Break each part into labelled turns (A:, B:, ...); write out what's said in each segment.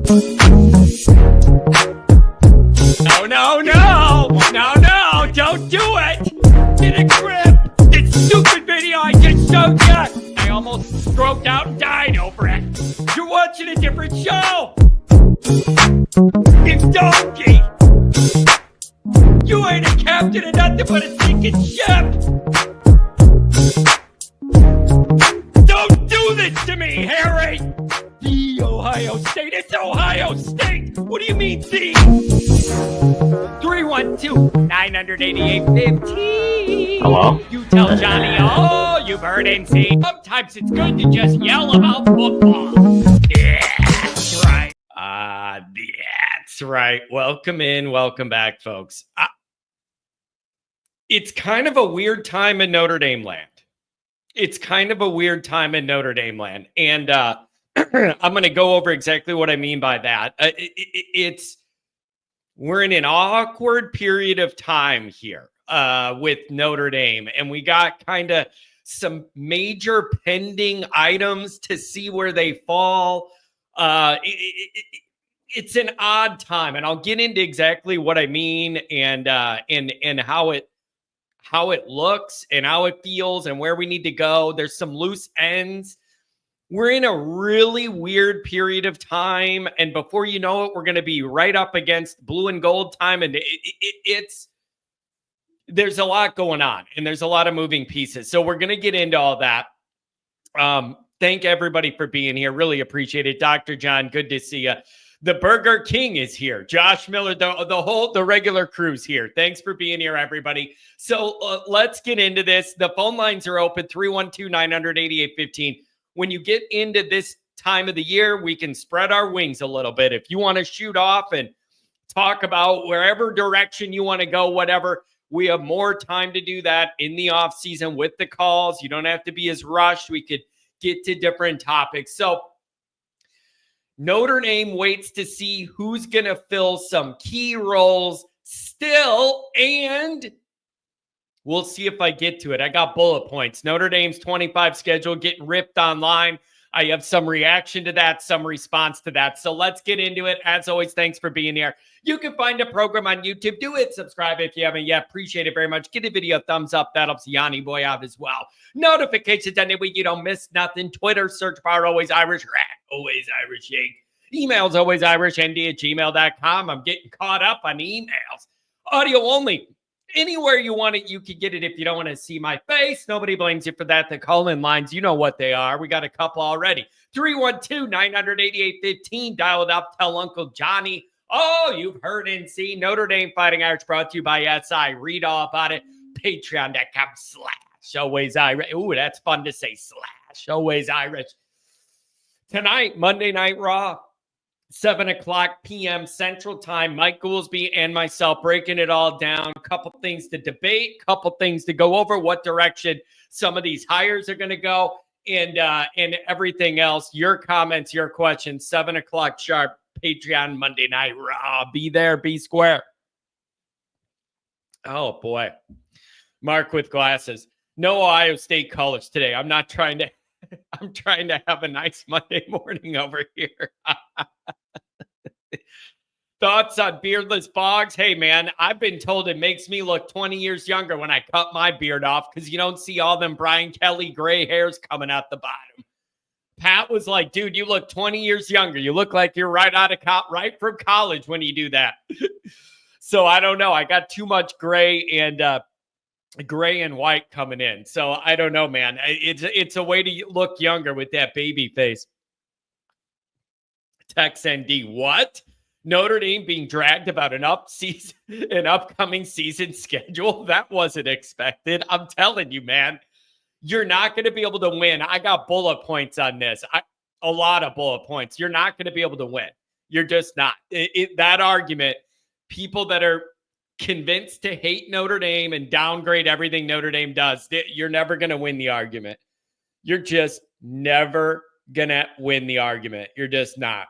A: No, don't do it. Get a grip. This stupid video I just showed you. I almost stroked out and died over it. You're watching a different show. It's donkey. You ain't a captain of nothing but a sinking ship. Don't do this to me, Harry. The Ohio State. It's Ohio State. What do you mean, the? 312-988-15.
B: Hello?
A: You tell Johnny all you've heard and seen. Sometimes it's good to just yell about football. Yeah, that's right. That's right. Welcome in. Welcome back, folks. It's kind of a weird time in Notre Dame land. And I'm going to go over exactly what I mean by that. We're in an awkward period of time here with Notre Dame, and we got kind of some major pending items to see where they fall. It's an odd time, and I'll get into exactly what I mean and how it looks and how it feels and where we need to go. There's some loose ends. We're in a really weird period of time, and before you know it, we're going to be right up against blue and gold time, and there's a lot going on, and there's a lot of moving pieces. So we're going to get into all that. Thank everybody for being here. Really appreciate it. Dr. John, good to see you. The Burger King is here. Josh Miller, the regular crew's here. Thanks for being here, everybody. So let's get into this. The phone lines are open, 312-988-15. When you get into this time of the year, we can spread our wings a little bit. If you want to shoot off and talk about wherever direction you want to go, whatever, we have more time to do that in the off season with the calls. You don't have to be as rushed. We could get to different topics. So Notre Dame waits to see who's going to fill some key roles still, and we'll see if I get to it. I got bullet points. Notre Dame's 25 schedule getting ripped online. I have some reaction to that, some response to that. So let's get into it. As always, thanks for being here. You can find a program on YouTube. Do it. Subscribe if you haven't yet. Appreciate it very much. Give the video a thumbs up. That helps Yanni boy out as well. Notifications on it. You don't miss nothing. Twitter, search bar, Always Irish, Always Irish Yank. Emails, alwaysirishnd@gmail.com. I'm getting caught up on emails. Audio only. Anywhere you want it, you can get it if you don't want to see my face. Nobody blames you for that. The call-in lines, you know what they are. We got a couple already. 312-988-15. Dial it up. Tell Uncle Johnny. Oh, you've heard and seen. Notre Dame Fighting Irish brought to you by SI. Read all about it. Patreon.com/Always Irish. Ooh, that's fun to say. /Always Irish. Tonight, Monday Night Raw. 7:00 p.m. Central Time. Mike Goolsby and myself breaking it all down. Couple things to debate, couple things to go over, what direction some of these hires are going to go, and everything else. Your comments, your questions. 7:00 sharp. Patreon Monday Night Raw. Be there, be square. Oh boy, Mark with glasses. No Ohio State colors today. I'm trying to have a nice Monday morning over here. Thoughts on beardless Boggs? Hey, man, I've been told it makes me look 20 years younger when I cut my beard off because you don't see all them Brian Kelly gray hairs coming out the bottom. Pat was like, dude, you look 20 years younger. You look like you're right from college when you do that. So I don't know. I got too much gray and white coming in. So I don't know, man. It's a way to look younger with that baby face. Tex ND, what? Notre Dame being dragged about an upcoming season schedule? That wasn't expected. I'm telling you, man. You're not going to be able to win. I got bullet points on this. A lot of bullet points. You're not going to be able to win. You're just not. That argument, people that are convinced to hate Notre Dame and downgrade everything Notre Dame does, you're never going to win the argument. You're just never going to win the argument. You're just not.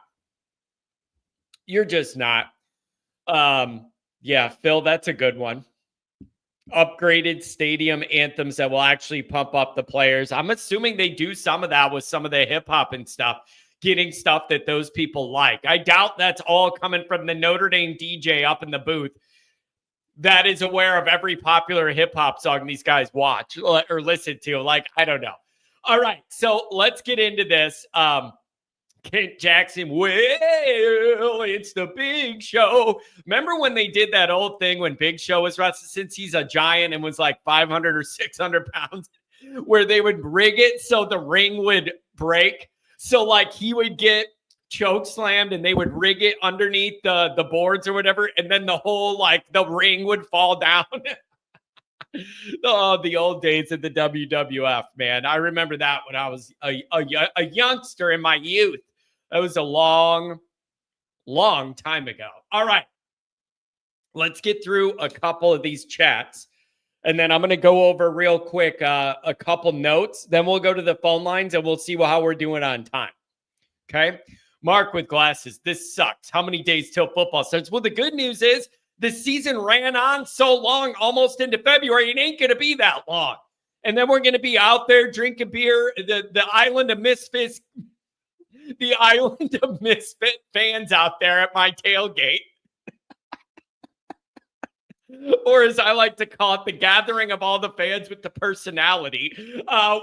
A: Yeah, Phil, that's a good one. Upgraded stadium anthems that will actually pump up the players. I'm assuming they do some of that with some of the hip hop and stuff. getting stuff that those people like. I doubt that's all coming from the Notre Dame DJ up in the booth that is aware of every popular hip hop song these guys watch or listen to. Like, I don't know. All right, so let's get into this. Kent Jackson, well, it's the Big Show. Remember when they did that old thing when Big Show was wrestling, since he's a giant and was like 500 or 600 pounds, where they would rig it so the ring would break? So like he would get choke slammed and they would rig it underneath the boards or whatever, and then the whole like the ring would fall down. Oh, the old days of the WWF, man. I remember that when I was a youngster in my youth. That was a long time ago. All right. Let's get through a couple of these chats. And then I'm going to go over real quick a couple notes. Then we'll go to the phone lines and we'll see how we're doing on time. Okay. Mark with glasses. This sucks. How many days till football starts? Well, the good news is the season ran on so long, almost into February. It ain't going to be that long. And then we're going to be out there drinking beer. The island of misfits. The island of misfit fans out there at my tailgate. Or as I like to call it, the gathering of all the fans with the personality.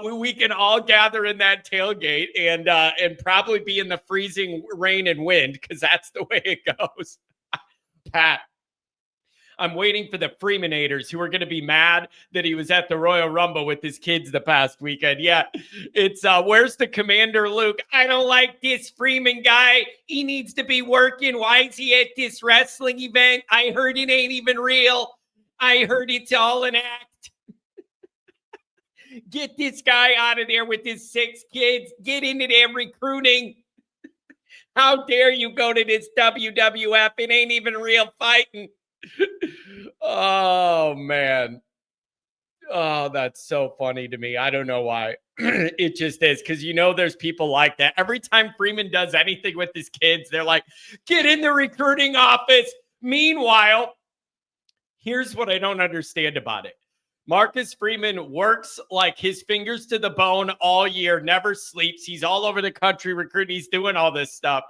A: We can all gather in that tailgate and probably be in the freezing rain and wind because that's the way it goes. Pat, I'm waiting for the Freemanators who are going to be mad that he was at the Royal Rumble with his kids the past weekend. Yeah, it's where's the Commander Luke? I don't like this Freeman guy. He needs to be working. Why is he at this wrestling event? I heard it ain't even real. I heard it's all an act. Get this guy out of there with his 6 kids. Get into their recruiting. How dare you go to this WWF? It ain't even real fighting. Oh, man. Oh, that's so funny to me. I don't know why. It just is, because there's people like that. Every time Freeman does anything with his kids, they're like, get in the recruiting office. Meanwhile, here's what I don't understand about it. Marcus Freeman works like his fingers to the bone all year, never sleeps. He's all over the country recruiting. He's doing all this stuff.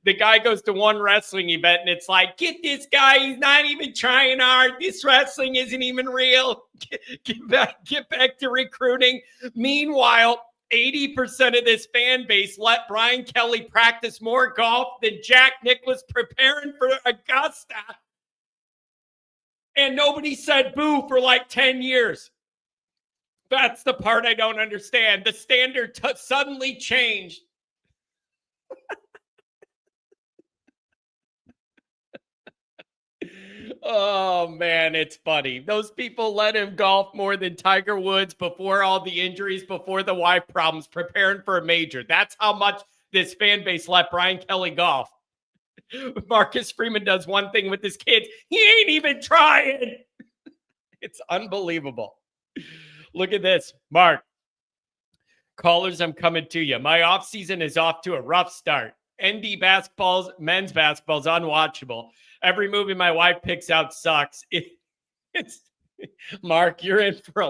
A: The guy goes to one wrestling event and it's like, get this guy. He's not even trying hard. This wrestling isn't even real. Get back to recruiting. Meanwhile, 80% of this fan base let Brian Kelly practice more golf than Jack Nicklaus preparing for Augusta. And nobody said boo for like 10 years. That's the part I don't understand. The standard suddenly changed. Oh, man, it's funny. Those people let him golf more than Tiger Woods before all the injuries, before the wife problems, preparing for a major. That's how much this fan base let Brian Kelly golf. Marcus Freeman does one thing with his kids. He ain't even trying. It's unbelievable. Look at this. Mark. Callers, I'm coming to you. My offseason is off to a rough start. ND basketballs, men's basketball's unwatchable. Every movie my wife picks out sucks. It's Mark, you're in for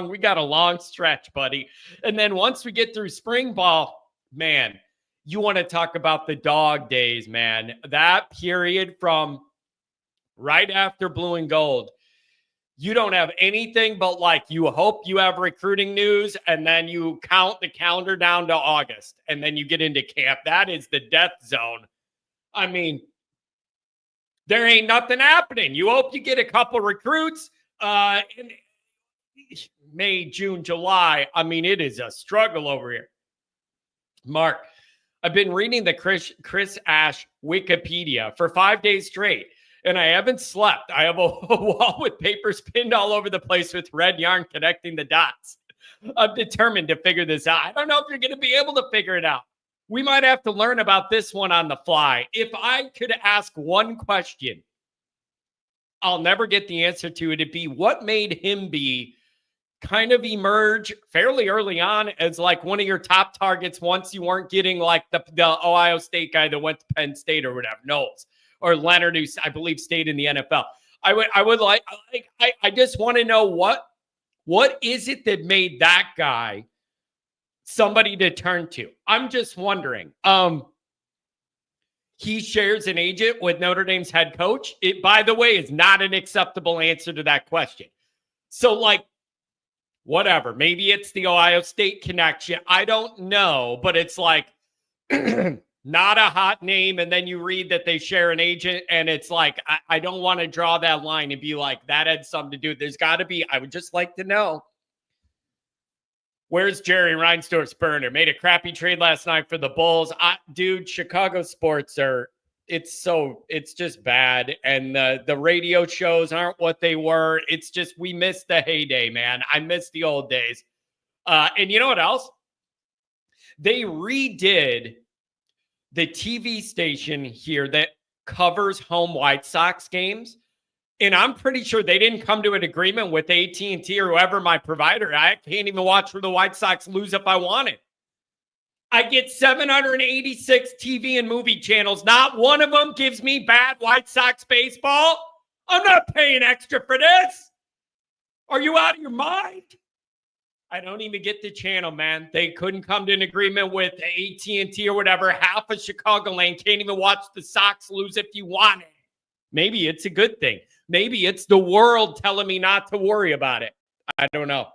A: we got a long stretch, buddy. And then once we get through spring ball, man, you want to talk about the dog days, man. That period from right after blue and gold, you don't have anything but like you hope you have recruiting news, and then you count the calendar down to August, and then you get into camp. That is the death zone. I mean, there ain't nothing happening. You hope you get a couple recruits in May, June, July. I mean, it is a struggle over here. Mark, I've been reading the Chris Ash Wikipedia for 5 days straight, and I haven't slept. I have a wall with papers pinned all over the place with red yarn connecting the dots. I'm determined to figure this out. I don't know if you're going to be able to figure it out. We might have to learn about this one on the fly. If I could ask one question, I'll never get the answer to it. It'd be what made him kind of emerge fairly early on as like one of your top targets once you weren't getting like the Ohio State guy that went to Penn State or whatever, Knowles, or Leonard, who I believe stayed in the NFL. I just want to know what is it that made that guy somebody to turn to. I'm just wondering. He shares an agent with Notre Dame's head coach. It, by the way, is not an acceptable answer to that question. So, like, whatever. Maybe it's the Ohio State connection. I don't know, but it's like not a hot name. And then you read that they share an agent, and it's like, I don't want to draw that line and be like, that had something to do. There's got to be, I would just like to know. Where's Jerry Reinsdorf's burner? Made a crappy trade last night for the Bulls. Dude, Chicago sports it's just bad. And the radio shows aren't what they were. It's just, we miss the heyday, man. I miss the old days. And you know what else? They redid the TV station here that covers home White Sox games. And I'm pretty sure they didn't come to an agreement with AT&T or whoever my provider. I can't even watch the White Sox lose if I wanted. I get 786 TV and movie channels. Not one of them gives me bad White Sox baseball. I'm not paying extra for this. Are you out of your mind? I don't even get the channel, man. They couldn't come to an agreement with AT&T or whatever. Half of Chicagoland can't even watch the Sox lose if you want it. Maybe it's a good thing. Maybe it's the world telling me not to worry about it. I don't know.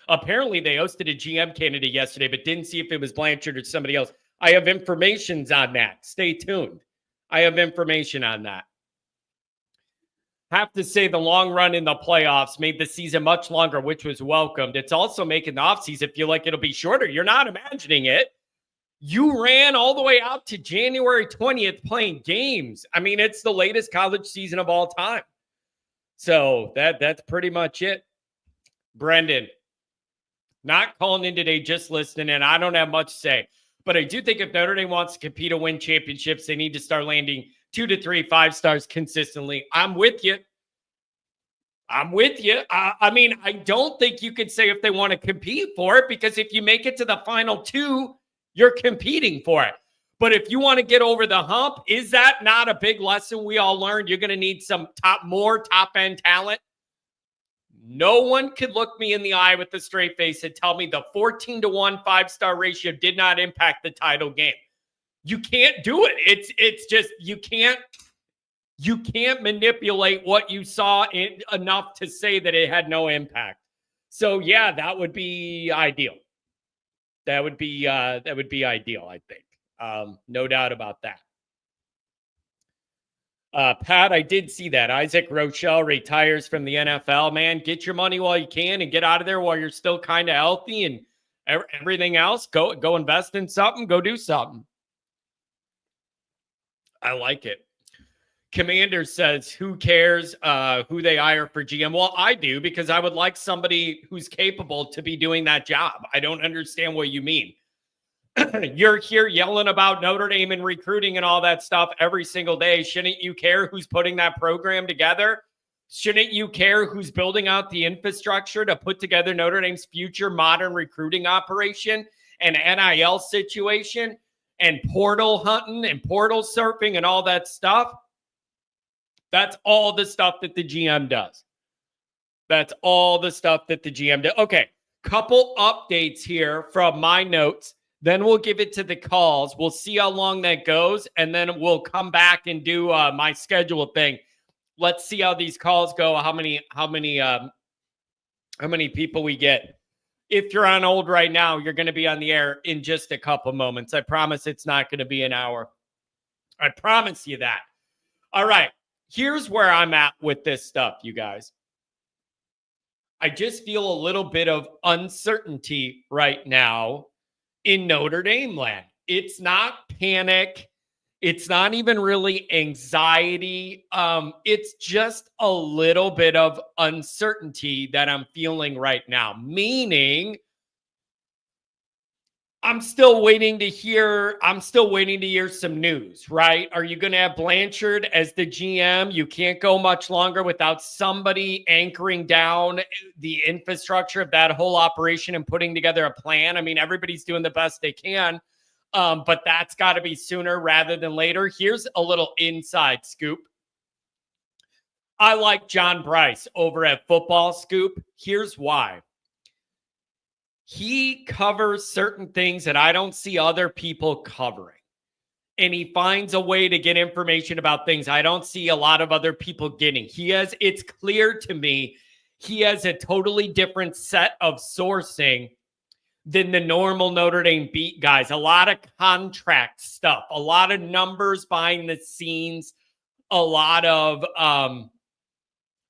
A: Apparently, they hosted a GM candidate yesterday, but didn't see if it was Blanchard or somebody else. I have information on that. Stay tuned. I have information on that. Have to say the long run in the playoffs made the season much longer, which was welcomed. It's also making the offseason feel like it'll be shorter. You're not imagining it. You ran all the way out to January 20th playing games. I mean, it's the latest college season of all time. So that's pretty much it. Brendan, not calling in today, just listening in. I don't have much to say. But I do think if Notre Dame wants to compete and win championships, they need to start landing 2 to 3 5-stars consistently. I'm with you. I mean, I don't think you could say if they want to compete for it, because if you make it to the final 2, you're competing for it. But if you want to get over the hump, is that not a big lesson we all learned? You're going to need some more top-end talent. No one could look me in the eye with a straight face and tell me the 14-1 5-star ratio did not impact the title game. You can't do it. It's just, you can't manipulate what you saw enough to say that it had no impact. So yeah, that would be ideal. That would be ideal, I think. No doubt about that. Pat, I did see that. Isaac Rochelle retires from the NFL. Man, get your money while you can and get out of there while you're still kind of healthy, and everything else, go invest in something, go do something. I like it. Commander says, who cares who they hire for GM? Well, I do, because I would like somebody who's capable to be doing that job. I don't understand what you mean. You're here yelling about Notre Dame and recruiting and all that stuff every single day. Shouldn't you care who's putting that program together? Shouldn't you care who's building out the infrastructure to put together Notre Dame's future modern recruiting operation and NIL situation and portal hunting and portal surfing and all that stuff? That's all the stuff that the GM does. That's all the stuff that the GM does. Okay, couple updates here from my notes. Then we'll give it to the calls. We'll see how long that goes, and then we'll come back and do my schedule thing. Let's see how these calls go. How many people we get. If you're on hold right now, you're going to be on the air in just a couple moments. I promise it's not going to be an hour. I promise you that. All right. Here's where I'm at with this stuff, you guys. I just feel a little bit of uncertainty right now in Notre Dame land. It's not panic. It's not even really anxiety. It's just a little bit of uncertainty that I'm feeling right now, meaning I'm still waiting to hear some news, right? Are you going to have Blanchard as the GM? You can't go much longer without somebody anchoring down the infrastructure of that whole operation and putting together a plan. I mean, everybody's doing the best they can, but that's got to be sooner rather than later. Here's a little inside scoop. I like John Bryce over at Football Scoop. Here's why. he covers certain things that I don't see other people covering. And he finds a way to get information about things I don't see a lot of other people getting. It's clear to me, he has a totally different set of sourcing than the normal Notre Dame beat guys. A lot of contract stuff, a lot of numbers behind the scenes, a lot of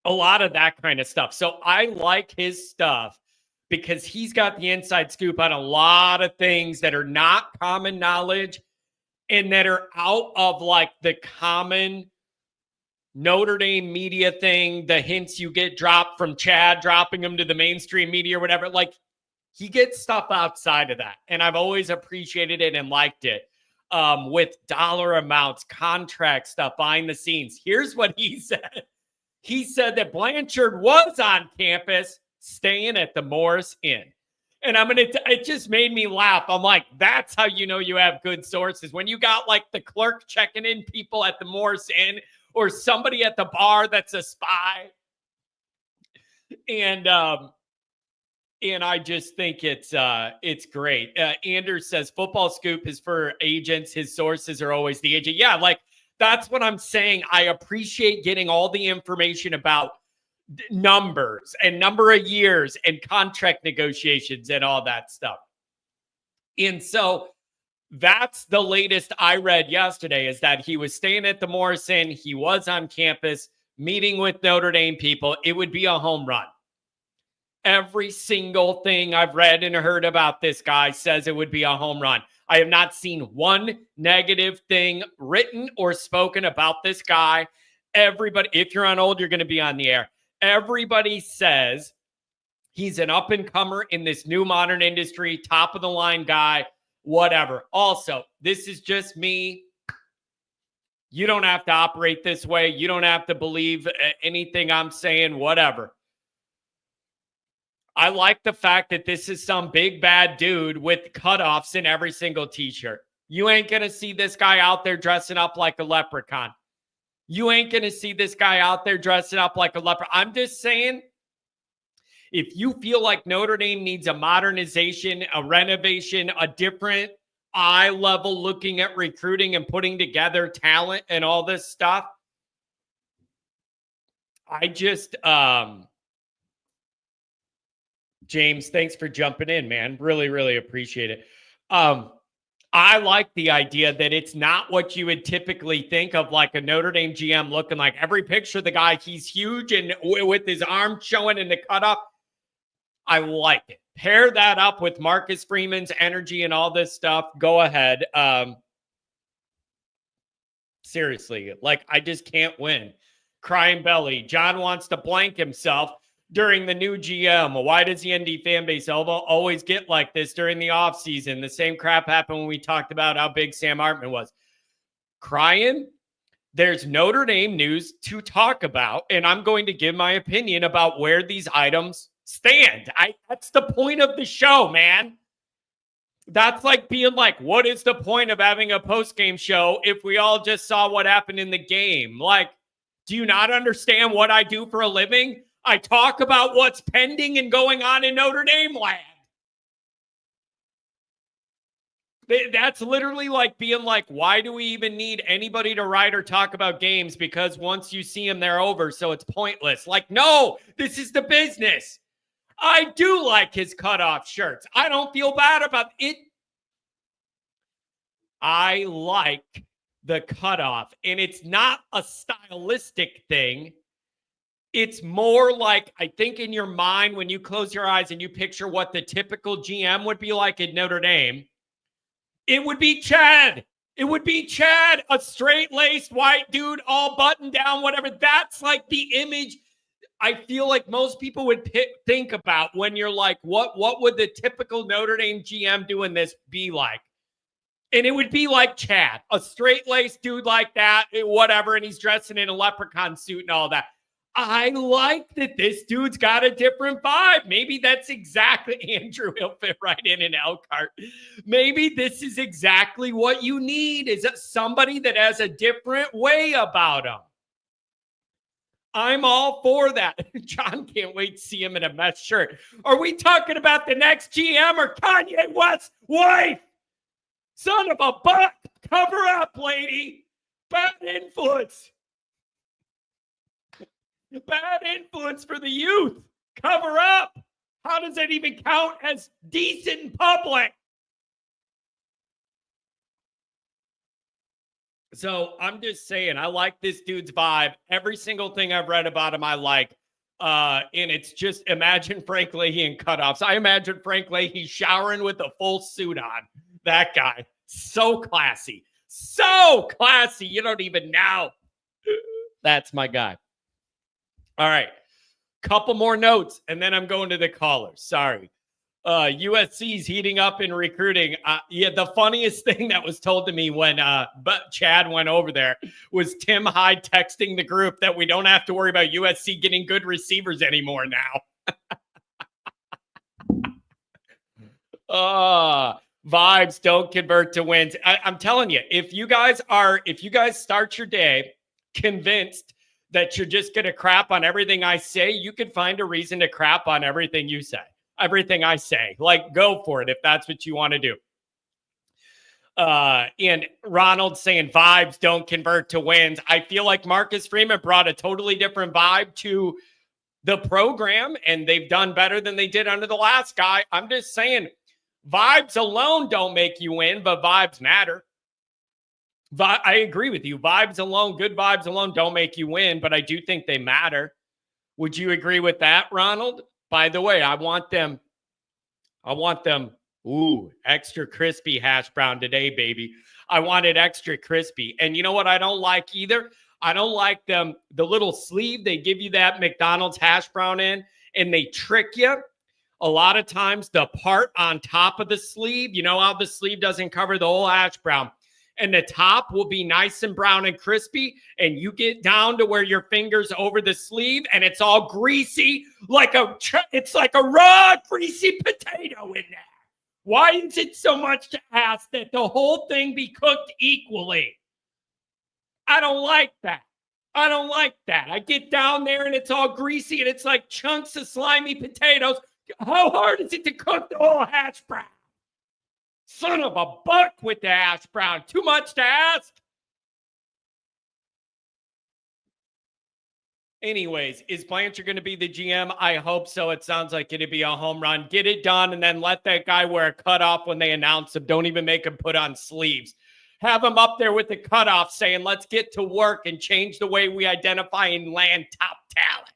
A: that kind of stuff. So I like his stuff because he's got the inside scoop on a lot of things that are not common knowledge and that are out of like the common Notre Dame media thing, the hints you get dropped from Chad, dropping them to the mainstream media or whatever. Like, he gets stuff outside of that. And I've always appreciated it and liked it with dollar amounts, contract stuff, behind the scenes. Here's what he said. He said that Blanchard was on campus staying at the Morris Inn. And it just made me laugh. I'm like, that's how you know you have good sources. When you got like the clerk checking in people at the Morris Inn or somebody at the bar that's a spy. And I just think it's great. Anders says Football Scoop is for agents. His sources are always the agent. Yeah, like that's what I'm saying. I appreciate getting all the information about numbers and number of years and contract negotiations and all that stuff. And so that's the latest I read yesterday, is that he was staying at the Morris Inn. He was on campus meeting with Notre Dame people. It would be a home run. Every single thing I've read and heard about this guy says it would be a home run. I have not seen one negative thing written or spoken about this guy. Everybody, if you're on Old, you're going to be on the air. Everybody says he's an up-and-comer in this new modern industry, top-of-the-line guy, whatever. Also, this is just me. You don't have to operate this way. You don't have to believe anything I'm saying, whatever. I like the fact that this is some big bad dude with cutoffs in every single t-shirt. You ain't going to see this guy out there dressing up like a leprechaun. You ain't going to see this guy out there dressing up like a leper. I'm just saying, if you feel like Notre Dame needs a modernization, a renovation, a different eye level looking at recruiting and putting together talent and all this stuff, I just, James, thanks for jumping in, man. Really, really appreciate it. I like the idea that it's not what you would typically think of, like a Notre Dame GM looking like every picture. The guy, he's huge and with his arm showing in the cutoff. I like it. Pair that up with Marcus Freeman's energy and all this stuff. Go ahead. Seriously, like I just can't win. Crying belly. John wants to blank himself during the new GM. Why does the ND fan base always get like this during the offseason? The same crap happened when we talked about how big Sam Hartman was. Crying, there's Notre Dame news to talk about, and I'm going to give my opinion about where these items stand. That's the point of the show, man. That's like being like, what is the point of having a post-game show if we all just saw what happened in the game? Like, do you not understand what I do for a living? I talk about what's pending and going on in Notre Dame land. That's literally like being like, why do we even need anybody to write or talk about games? Because once you see them, they're over, so it's pointless. Like, no, this is the business. I do like his cutoff shirts. I don't feel bad about it. I like the cutoff, and it's not a stylistic thing. It's more like, I think in your mind, when you close your eyes and you picture what the typical GM would be like at Notre Dame, it would be Chad. It would be Chad, a straight-laced white dude, all buttoned down, whatever. That's like the image I feel like most people would think about when you're like, what would the typical Notre Dame GM doing this be like? And it would be like Chad, a straight-laced dude like that, whatever, and he's dressing in a leprechaun suit and all that. I like that this dude's got a different vibe. Maybe that's exactly, Andrew, he'll fit right in an Elkhart. Maybe this is exactly what you need, is somebody that has a different way about him. I'm all for that. John can't wait to see him in a mesh shirt. Are we talking about the next GM or Kanye West's wife? Son of a buck. Cover up, lady. Bad influence. Bad influence for the youth. Cover up. How does that even count as decent in public? So I'm just saying, I like this dude's vibe. Every single thing I've read about him, I like. And it's just imagine Frank Leahy in cutoffs. I imagine Frank Leahy showering with a full suit on. That guy. So classy. So classy. You don't even know. That's my guy. All right. Couple more notes, and then I'm going to the callers. Sorry. USC's heating up in recruiting. The funniest thing that was told to me when Chad went over there was Tim Hyde texting the group that we don't have to worry about USC getting good receivers anymore now. Vibes don't convert to wins. I'm telling you, if you guys start your day convinced that you're just going to crap on everything I say, you could find a reason to crap on everything you say. Everything I say, like, go for it if that's what you want to do. And Ronald saying vibes don't convert to wins. I feel like Marcus Freeman brought a totally different vibe to the program, and they've done better than they did under the last guy. I'm just saying vibes alone don't make you win, but vibes matter. I agree with you. Vibes alone, good vibes alone don't make you win, but I do think they matter. Would you agree with that, Ronald? By the way, I want them, extra crispy hash brown today, baby. I want it extra crispy. And you know what I don't like either? I don't like the little sleeve. They give you that McDonald's hash brown in, and they trick you. A lot of times the part on top of the sleeve, you know how the sleeve doesn't cover the whole hash brown, and the top will be nice and brown and crispy, and you get down to where your fingers over the sleeve and it's all greasy, it's like a raw greasy potato in there. Why is it so much to ask that the whole thing be cooked equally? I don't like that. I get down there and it's all greasy and it's like chunks of slimy potatoes. How hard is it to cook the whole hash brown? Son of a buck with the hash brown. Too much to ask. Anyways, is Blanchard going to be the GM? I hope so. It sounds like it'd be a home run. Get it done and then let that guy wear a cutoff when they announce him. Don't even make him put on sleeves. Have him up there with the cutoff saying, let's get to work and change the way we identify and land top talent.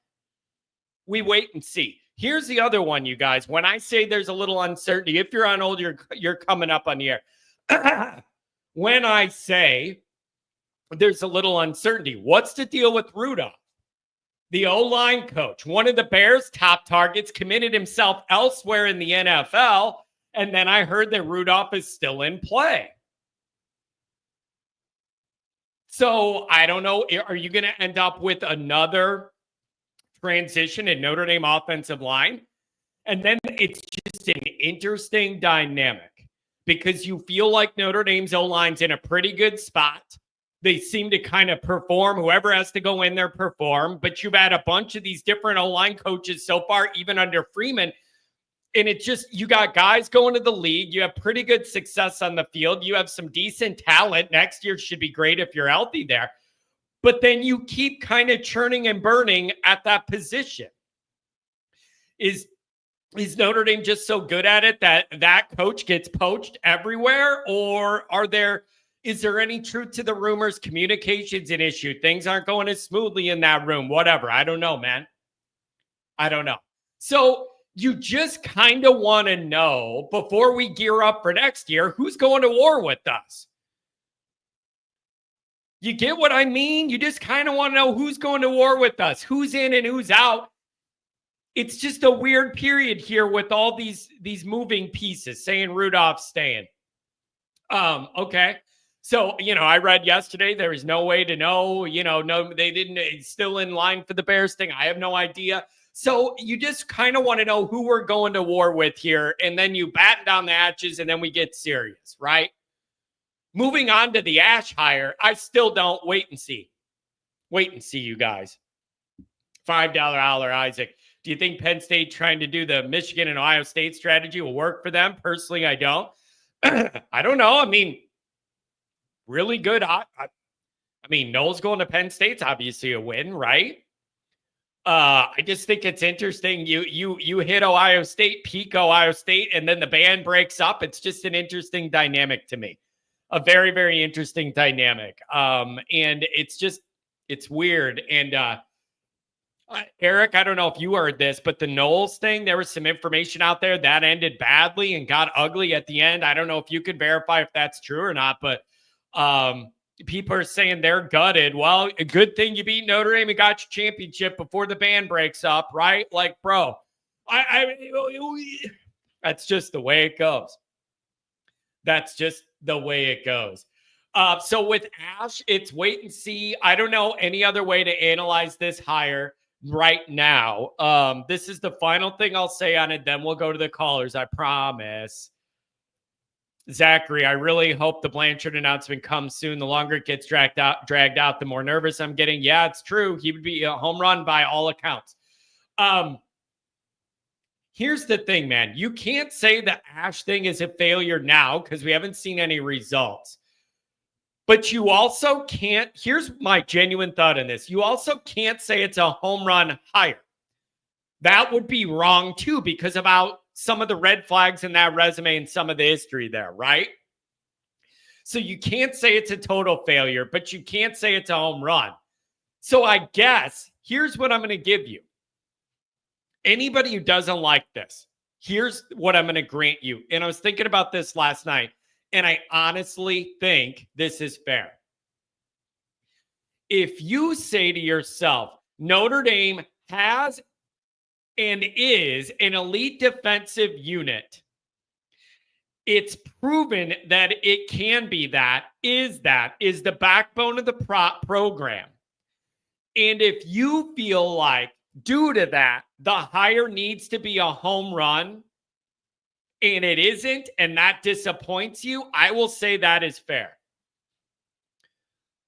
A: We wait and see. Here's the other one, you guys. When I say there's a little uncertainty, if you're on old, you're coming up on the air. When I say there's a little uncertainty, what's the deal with Rudolph? The O-line coach, one of the Bears' top targets, committed himself elsewhere in the NFL, and then I heard that Rudolph is still in play. So I don't know. Are you going to end up with another transition in Notre Dame offensive line? And then it's just an interesting dynamic because you feel like Notre Dame's O-line's in a pretty good spot. They seem to kind of perform. Whoever has to go in there perform. But you've had a bunch of these different O-line coaches so far, even under Freeman. And it's just, you got guys going to the league. You have pretty good success on the field. You have some decent talent. Next year should be great if you're healthy there. But then you keep kind of churning and burning at that position. Is Notre Dame just so good at it that coach gets poached everywhere? Or is there any truth to the rumors? Communication's an issue. Things aren't going as smoothly in that room. Whatever. I don't know, man. I don't know. So you just kind of want to know before we gear up for next year, who's going to war with us? You get what I mean? You just kind of want to know who's going to war with us, who's in and who's out. It's just a weird period here with all these moving pieces, saying Rudolph's staying. Okay. So, I read yesterday there is no way to know, no, they didn't, it's still in line for the Bears thing. I have no idea. So you just kind of want to know who we're going to war with here. And then you batten down the hatches and then we get serious, right? Moving on to the Ash hire, I still don't wait and see. Wait and see, you guys. $5 holler, Isaac. Do you think Penn State trying to do the Michigan and Ohio State strategy will work for them? Personally, I don't. I don't know. I mean, really good. I mean, Knowles going to Penn State's obviously a win, right? I just think it's interesting. You hit Ohio State, peak Ohio State, and then the band breaks up. It's just an interesting dynamic to me. A very, very interesting dynamic. And it's weird. And Eric, I don't know if you heard this, but the Knowles thing, there was some information out there that ended badly and got ugly at the end. I don't know if you could verify if that's true or not, but people are saying they're gutted. Well, a good thing you beat Notre Dame and got your championship before the band breaks up, right? Like, bro, that's just the way it goes. That's just the way it goes. So with Ash, it's wait and see. I don't know any other way to analyze this hire right now. This is the final thing I'll say on it. Then we'll go to the callers. I promise. Zachary, I really hope the Blanchard announcement comes soon. The longer it gets dragged out, the more nervous I'm getting. Yeah, it's true. He would be a home run by all accounts. Here's the thing, man. You can't say the Ash thing is a failure now because we haven't seen any results. But you also can't, here's my genuine thought on this. You also can't say it's a home run hire. That would be wrong too because about some of the red flags in that resume and some of the history there, right? So you can't say it's a total failure, but you can't say it's a home run. So I guess here's what I'm going to give you. Anybody who doesn't like this, here's what I'm going to grant you. And I was thinking about this last night, and I honestly think this is fair. If you say to yourself, Notre Dame has and is an elite defensive unit, it's proven that it can be is the backbone of the program. And if you feel like due to that, the hire needs to be a home run and it isn't, and that disappoints you, I will say that is fair.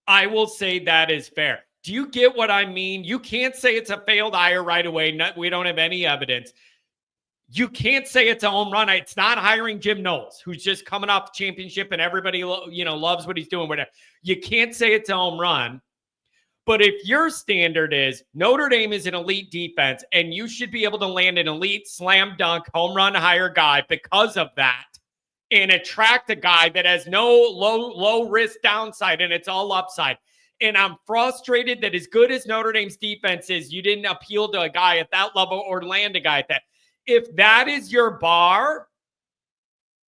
A: I will say that is fair. Do you get what I mean? You can't say it's a failed hire right away. We don't have any evidence. You can't say it's a home run. It's not hiring Jim Knowles, who's just coming off the championship and everybody loves what he's doing. Whatever. You can't say it's a home run. But if your standard is Notre Dame is an elite defense and you should be able to land an elite slam dunk home run hire guy because of that and attract a guy that has no low risk downside and it's all upside. And I'm frustrated that as good as Notre Dame's defense is, you didn't appeal to a guy at that level or land a guy at that. If that is your bar,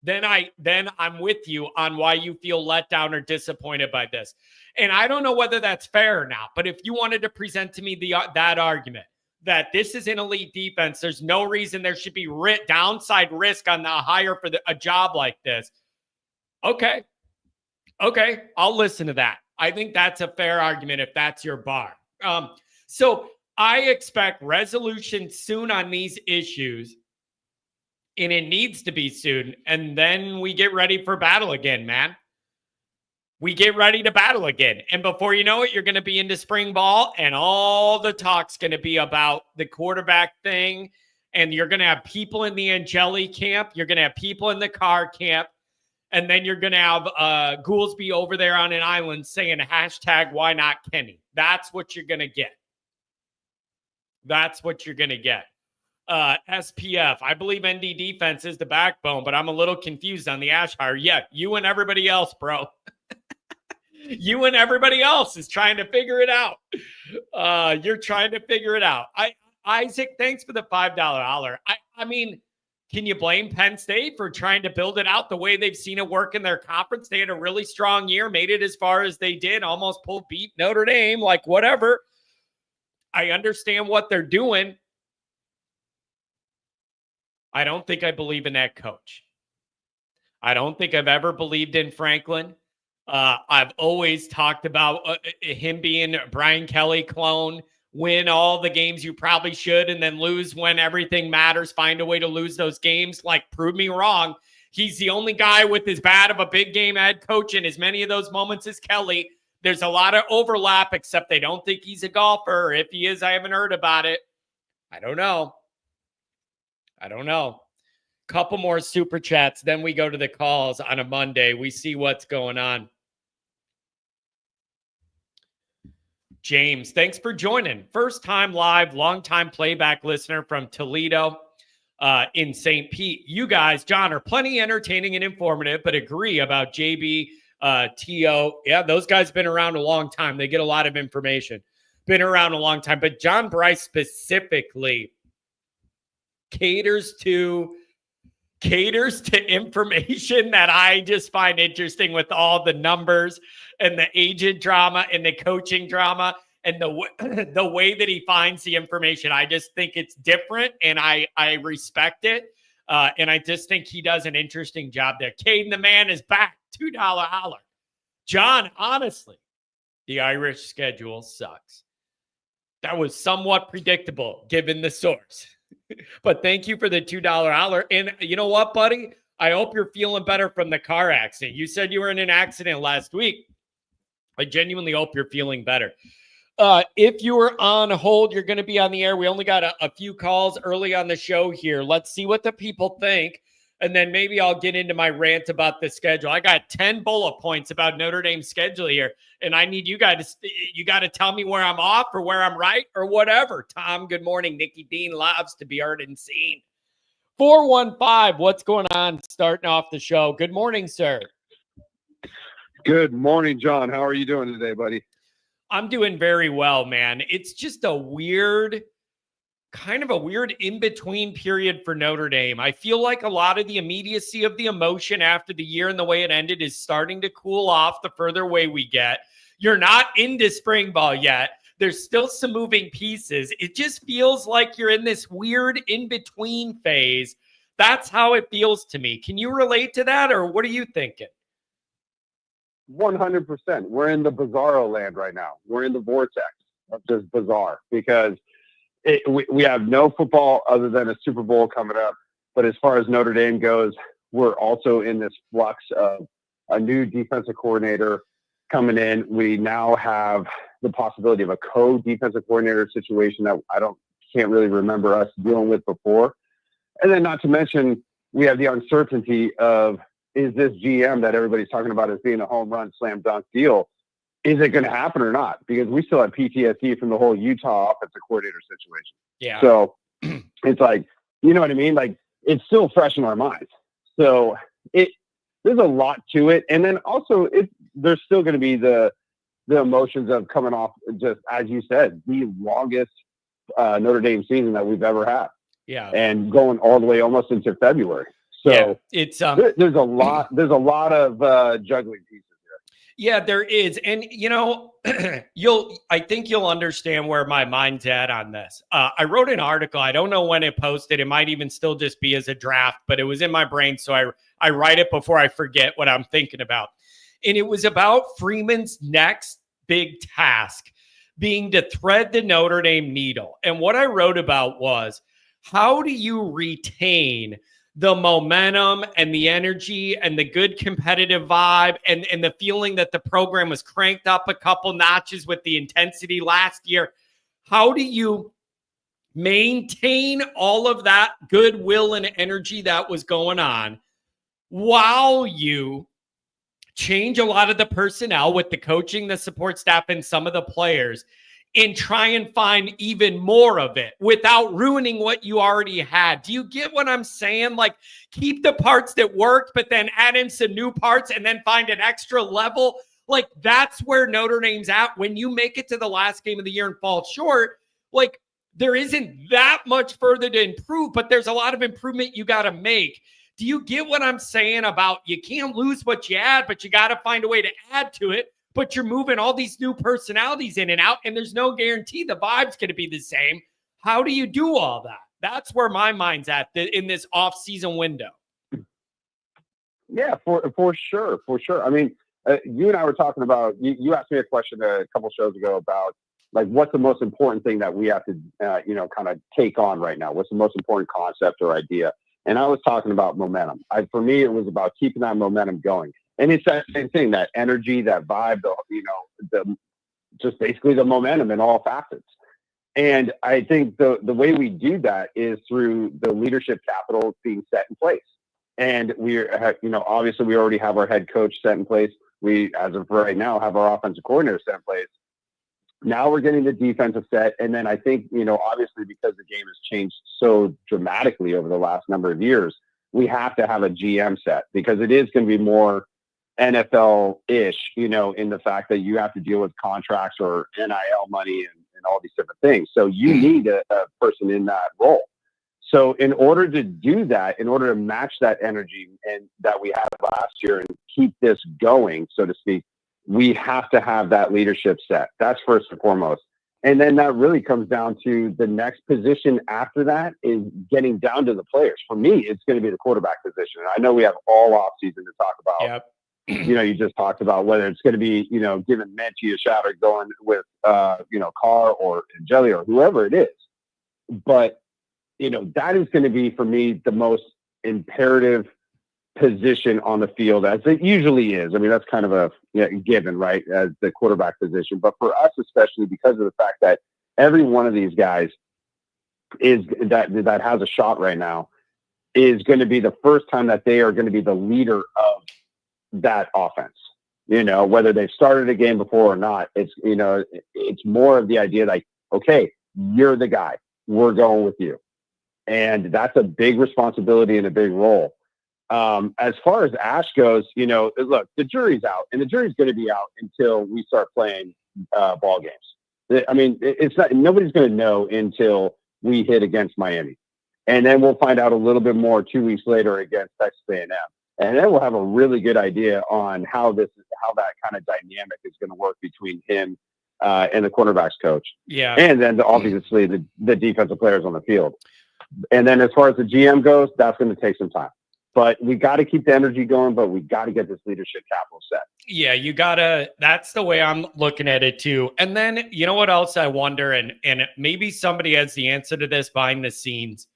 A: then I'm with you on why you feel let down or disappointed by this. And I don't know whether that's fair or not, but if you wanted to present to me that argument that this is an elite defense, there's no reason there should be downside risk on the hire for a job like this. Okay, I'll listen to that. I think that's a fair argument if that's your bar. So I expect resolution soon on these issues, and it needs to be soon. And then we get ready for battle again, man. We get ready to battle again. And before you know it, you're going to be into spring ball, and all the talk's going to be about the quarterback thing. And you're going to have people in the Angeli camp. You're going to have people in the Carr camp. And then you're going to have Goolsby over there on an island saying hashtag why not Kenny. That's what you're going to get. That's what you're going to get. SPF, I believe ND defense is the backbone, but I'm a little confused on the Ash hire. Yeah, you and everybody else, bro. You and everybody else is trying to figure it out. You're trying to figure it out. Isaac, thanks for the $5 holler. I mean, can you blame Penn State for trying to build it out the way they've seen it work in their conference? They had a really strong year, made it as far as they did, almost beat Notre Dame, like whatever. I understand what they're doing. I don't think I believe in that coach. I don't think I've ever believed in Franklin. I've always talked about him being a Brian Kelly clone, win all the games you probably should, and then lose when everything matters, find a way to lose those games. Like, prove me wrong. He's the only guy with as bad of a big game head coach in as many of those moments as Kelly. There's a lot of overlap, except they don't think he's a golfer. If he is, I haven't heard about it. I don't know. Couple more super chats. Then we go to the calls on a Monday. We see what's going on. James, thanks for joining. First time live, long time playback listener from Toledo in St. Pete. You guys, John, are plenty entertaining and informative, but agree about JB, T.O. Yeah, those guys been around a long time. They get a lot of information. Been around a long time. But John Bryce specifically caters to information that I just find interesting, with all the numbers and the agent drama and the coaching drama and the way that he finds the information. I just think it's different, and I respect it. And I just think he does an interesting job there. Caden, the man, is back. $2 holler. John, honestly, the Irish schedule sucks. That was somewhat predictable given the source. But thank you for the $2 holler. And you know what, buddy? I hope you're feeling better from the car accident. You said you were in an accident last week. I genuinely hope you're feeling better. If you were on hold, you're going to be on the air. We only got a few calls early on the show here. Let's see what the people think. And then maybe I'll get into my rant about the schedule. I got 10 bullet points about Notre Dame's schedule here, and I need you guys to tell me where I'm off or where I'm right or whatever. Tom, good morning. Nikki Dean loves to be heard and seen. 415, what's going on starting off the show? Good morning, sir.
B: Good morning, John. How are you doing today, buddy?
A: I'm doing very well, man. It's just kind of a weird in-between period for Notre Dame. I feel like a lot of the immediacy of the emotion after the year and the way it ended is starting to cool off the further away we get. You're not into spring ball yet. There's still some moving pieces. It just feels like you're in this weird in-between phase. That's how it feels to me. Can you relate to that, or what are you thinking?
B: 100%. We're in the bizarro land right now. We're in the vortex of just bizarre, because we have no football other than a Super Bowl coming up. But as far as Notre Dame goes, we're also in this flux of a new defensive coordinator coming in. We now have the possibility of a co-defensive coordinator situation that can't really remember us dealing with before. And then not to mention, we have the uncertainty of, is this GM that everybody's talking about as being a home run, slam dunk deal, is it going to happen or not? Because we still have PTSD from the whole Utah offensive coordinator situation.
A: Yeah.
B: So it's like, you know what I mean? Like, it's still fresh in our minds. So there's a lot to it. And then also there's still going to be the emotions of coming off, just as you said, the longest Notre Dame season that we've ever had.
A: Yeah.
B: And going all the way almost into February. So
A: yeah, it's
B: there's a lot of juggling pieces.
A: Yeah, there is. And, I think you'll understand where my mind's at on this. I wrote an article. I don't know when it posted. It might even still just be as a draft, but it was in my brain. So I write it before I forget what I'm thinking about. And it was about Freeman's next big task being to thread the Notre Dame needle. And what I wrote about was, how do you retain the momentum and the energy and the good competitive vibe and the feeling that the program was cranked up a couple notches with the intensity last year? How do you maintain all of that goodwill and energy that was going on while you change a lot of the personnel with the coaching, the support staff, and some of the players, and try and find even more of it without ruining what you already had? Do you get what I'm saying? Like, keep the parts that worked, but then add in some new parts and then find an extra level. Like, that's where Notre Dame's at. When you make it to the last game of the year and fall short, like, there isn't that much further to improve, but there's a lot of improvement you got to make. Do you get what I'm saying about, you can't lose what you had, but you got to find a way to add to it? But you're moving all these new personalities in and out, and there's no guarantee the vibe's going to be the same. How do you do all that? That's where my mind's at in this off-season window.
B: Yeah, for sure. I mean, you and I were talking about, you asked me a question a couple shows ago about, like, what's the most important thing that we have to, kind of take on right now? What's the most important concept or idea? And I was talking about momentum. For me, it was about keeping that momentum going. And it's that same thing, that energy, that vibe, just basically the momentum in all facets. And I think the way we do that is through the leadership capital being set in place. And obviously we already have our head coach set in place. We, as of right now, have our offensive coordinator set in place. Now we're getting the defensive set. And then I think, obviously because the game has changed so dramatically over the last number of years, we have to have a GM set, because it is going to be more NFL-ish, in the fact that you have to deal with contracts or NIL money and all these different things. So you need a person in that role. So in order to do that, in order to match that energy and that we had last year and keep this going, so to speak, we have to have that leadership set. That's first and foremost. And then that really comes down to the next position after that is getting down to the players. For me, it's going to be the quarterback position. And I know we have all offseason to talk about.
A: Yep.
B: You just talked about whether it's going to be, giving Mechie a shot or going with, Carr or Jelly or whoever it is. But, that is going to be, for me, the most imperative position on the field, as it usually is. I mean, that's kind of a given, right, as the quarterback position. But for us, especially because of the fact that every one of these guys is that has a shot right now is going to be the first time that they are going to be the leader of that offense. Whether they've started a game before or not, it's more of the idea like, okay, you're the guy, we're going with you. And that's a big responsibility and a big role. As far as Ash goes, look, the jury's out, and the jury's going to be out until we start playing ball games. I mean, it's not, nobody's going to know until we hit against Miami. And then we'll find out a little bit more 2 weeks later against Texas A&M. And then we'll have a really good idea on how that kind of dynamic is going to work between him and the quarterback's coach.
A: Yeah.
B: And then obviously the defensive players on the field. And then as far as the GM goes, that's going to take some time. But we got to keep the energy going, but we got to get this leadership capital set.
A: Yeah, that's the way I'm looking at it too. And then, you know what else I wonder, and maybe somebody has the answer to this behind the scenes.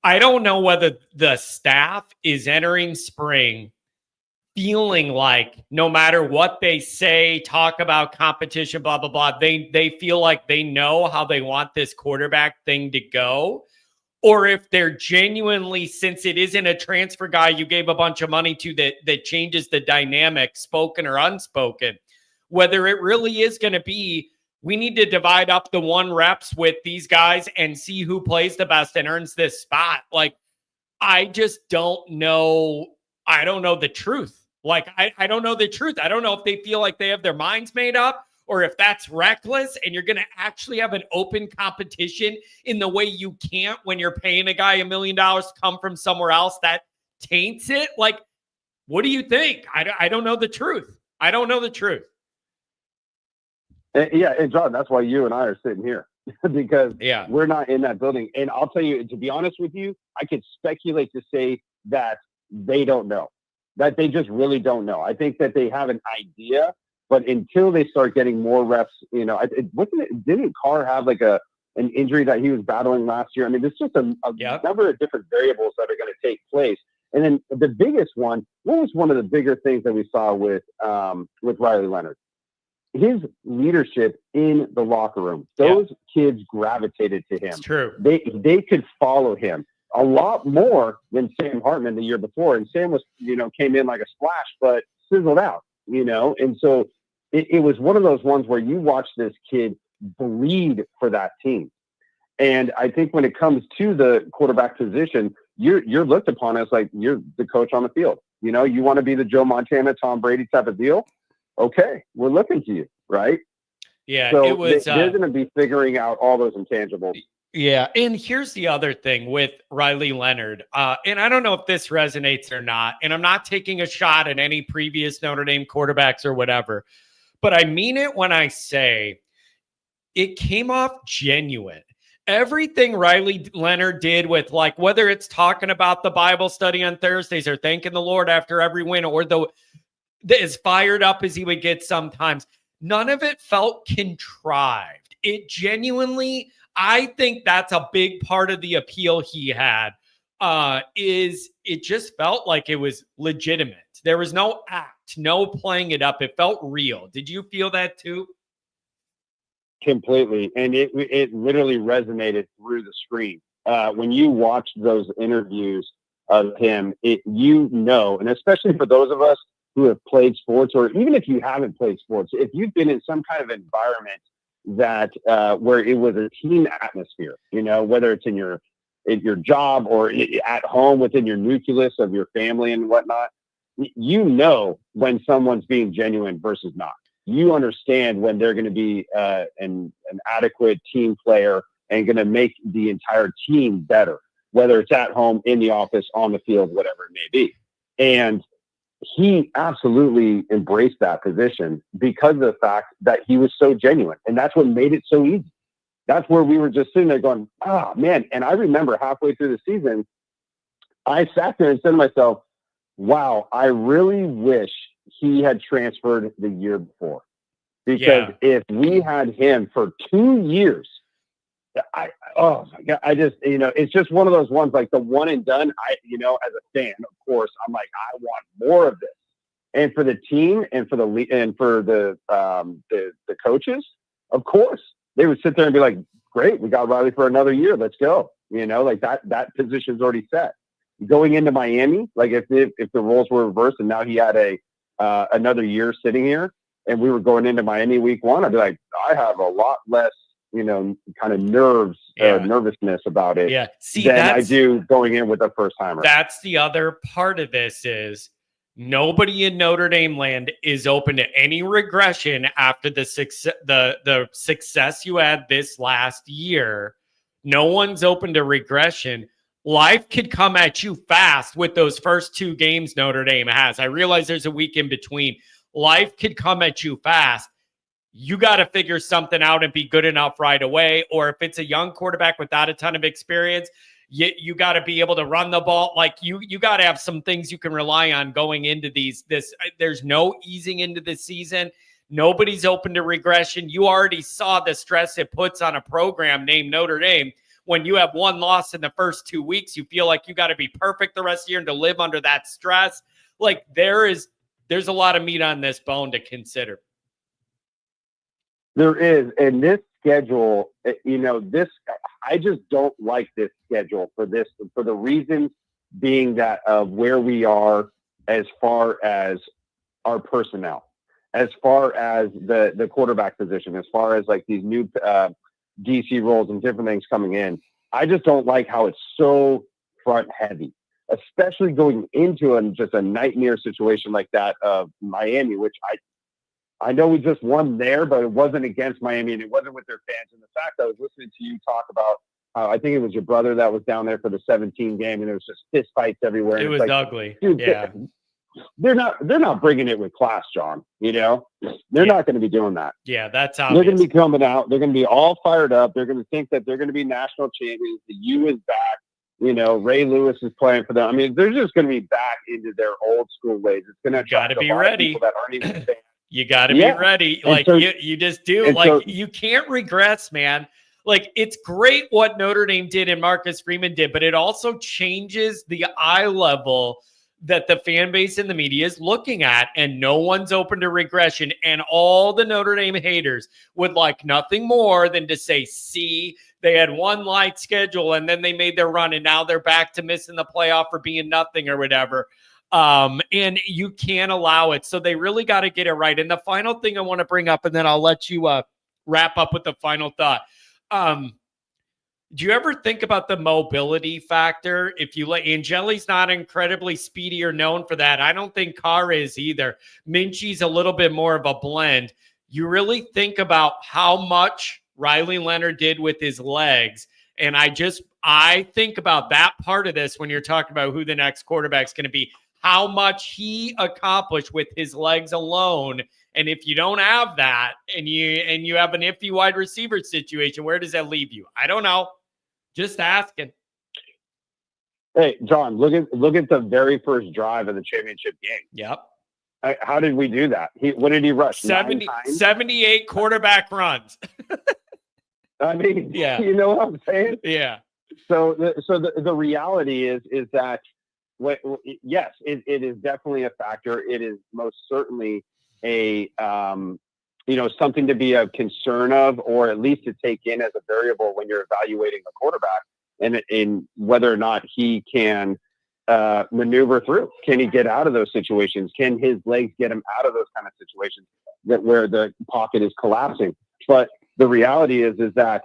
A: I don't know whether the staff is entering spring feeling like no matter what they say, talk about competition, blah, blah, blah, they feel like they know how they want this quarterback thing to go. Or if they're genuinely, since it isn't a transfer guy you gave a bunch of money to that changes the dynamic, spoken or unspoken, whether it really is going to be, we need to divide up the 1 reps with these guys and see who plays the best and earns this spot. Like, I just don't know. I don't know the truth. Like, I don't know the truth. I don't know if they feel like they have their minds made up, or if that's reckless and you're going to actually have an open competition in the way you can't when you're paying a guy $1 million to come from somewhere else. That taints it. Like, what do you think? I don't know the truth. I don't know the truth.
B: And John, that's why you and I are sitting here because we're not in that building. And I'll tell you, to be honest with you, I could speculate to say that they don't know, that they just really don't know. I think that they have an idea, but until they start getting more reps, didn't Carr have like an injury that he was battling last year? I mean, there's just a number of different variables that are going to take place. And then the biggest one, what was one of the bigger things that we saw with Riley Leonard? His leadership in the locker room. Those kids gravitated to him. It's
A: true.
B: They could follow him a lot more than Sam Hartman the year before. And Sam was, came in like a splash, but sizzled out, And so it was one of those ones where you watch this kid bleed for that team. And I think when it comes to the quarterback position, you're looked upon as like you're the coach on the field. You want to be the Joe Montana, Tom Brady type of deal. Okay, we're looking to you, right?
A: Yeah,
B: so
A: it was.
B: They're going to be figuring out all those intangibles.
A: Yeah, and here's the other thing with Riley Leonard, and I don't know if this resonates or not, and I'm not taking a shot at any previous Notre Dame quarterbacks or whatever, but I mean it when I say it came off genuine. Everything Riley Leonard did with, like, whether it's talking about the Bible study on Thursdays or thanking the Lord after every win, or as fired up as he would get sometimes, none of it felt contrived. It genuinely, I think that's a big part of the appeal he had. is it just felt like it was legitimate. There was no act, no playing it up. It felt real. Did you feel that too?
B: Completely. And it literally resonated through the screen. When you watch those interviews of him, and especially for those of us who have played sports, or even if you haven't played sports, if you've been in some kind of environment that where it was a team atmosphere, whether it's in your job or at home within your nucleus of your family and whatnot, when someone's being genuine versus not. You understand when they're going to be an adequate team player and going to make the entire team better, whether it's at home, in the office, on the field, whatever it may be. And he absolutely embraced that position because of the fact that he was so genuine. And that's what made it so easy. That's where we were just sitting there going, man. And I remember halfway through the season, I sat there and said to myself, wow, I really wish he had transferred the year before. Because if we had him for 2 years, oh my God, it's just one of those ones, like the one and done. As a fan, of course, I'm like, I want more of this. And for the team and for the coaches, of course, they would sit there and be like, great, we got Riley for another year. Let's go. Like that position's already set. Going into Miami, like if the roles were reversed and now he had another year sitting here and we were going into Miami week 1, I'd be like, I have a lot less, kind of nervousness about it than I do going in with a first timer.
A: That's the other part of this is nobody in Notre Dame land is open to any regression after the success you had this last year. No one's open to regression. Life could come at you fast with those first 2 games Notre Dame has. I realize there's a week in between. Life could come at you fast. You got to figure something out and be good enough right away. Or if it's a young quarterback without a ton of experience, you got to be able to run the ball. Like you got to have some things you can rely on going into there's no easing into the season. Nobody's open to regression. You already saw the stress it puts on a program named Notre Dame. When you have 1 loss in the first 2 weeks, you feel like you got to be perfect the rest of the year and to live under that stress. Like there's a lot of meat on this bone to consider.
B: There is. And this schedule, I just don't like this schedule for the reasons being that of where we are as far as our personnel, as far as the quarterback position, as far as like these new DC roles and different things coming in. I just don't like how it's so front heavy, especially going into just a nightmare situation like that of Miami, which I know we just won there, but it wasn't against Miami and it wasn't with their fans. And the fact I was listening to you talk about how I think it was your brother that was down there for the 17 game and there was just fist fights everywhere.
A: It was like, ugly.
B: Dude,
A: yeah.
B: They're not bringing it with class, John. They're not going to be doing that.
A: Yeah, that's obvious.
B: They're going to be coming out. They're going to be all fired up. They're going to think that they're going to be national champions. The U is back. Ray Lewis is playing for them. I mean, they're just going to be back into their old school ways. It's going to
A: got to be ready.
B: That aren't even fans.
A: You got to be ready. Like you just do. Like you can't regress, man. Like it's great what Notre Dame did and Marcus Freeman did, but it also changes the eye level that the fan base and the media is looking at, and no one's open to regression. And all the Notre Dame haters would like nothing more than to say, see, they had 1 light schedule and then they made their run and now they're back to missing the playoff for being nothing or whatever. And you can't allow it. So they really got to get it right. And the final thing I want to bring up, and then I'll let you wrap up with the final thought. Do you ever think about the mobility factor? If you let Angeli's not incredibly speedy or known for that. I don't think Carr is either. Minchie's a little bit more of a blend. You really think about how much Riley Leonard did with his legs. And I think about that part of this when you're talking about who the next quarterback's going to be, how much he accomplished with his legs alone. And if you don't have that and you have an iffy wide receiver situation, where does that leave you? I don't know. Just asking.
B: Hey, John, look at the very first drive of the championship game.
A: Yep.
B: How did we do that? What did he rush?
A: 78 quarterback runs.
B: I mean,
A: yeah.
B: You know what I'm saying?
A: Yeah.
B: The reality is that yes, it is definitely a factor. It is most certainly a something to be a concern of, or at least to take in as a variable when you're evaluating a quarterback, and in whether or not he can maneuver through. Can he get out of those situations? Can his legs get him out of those kind of situations where the pocket is collapsing? But the reality is that,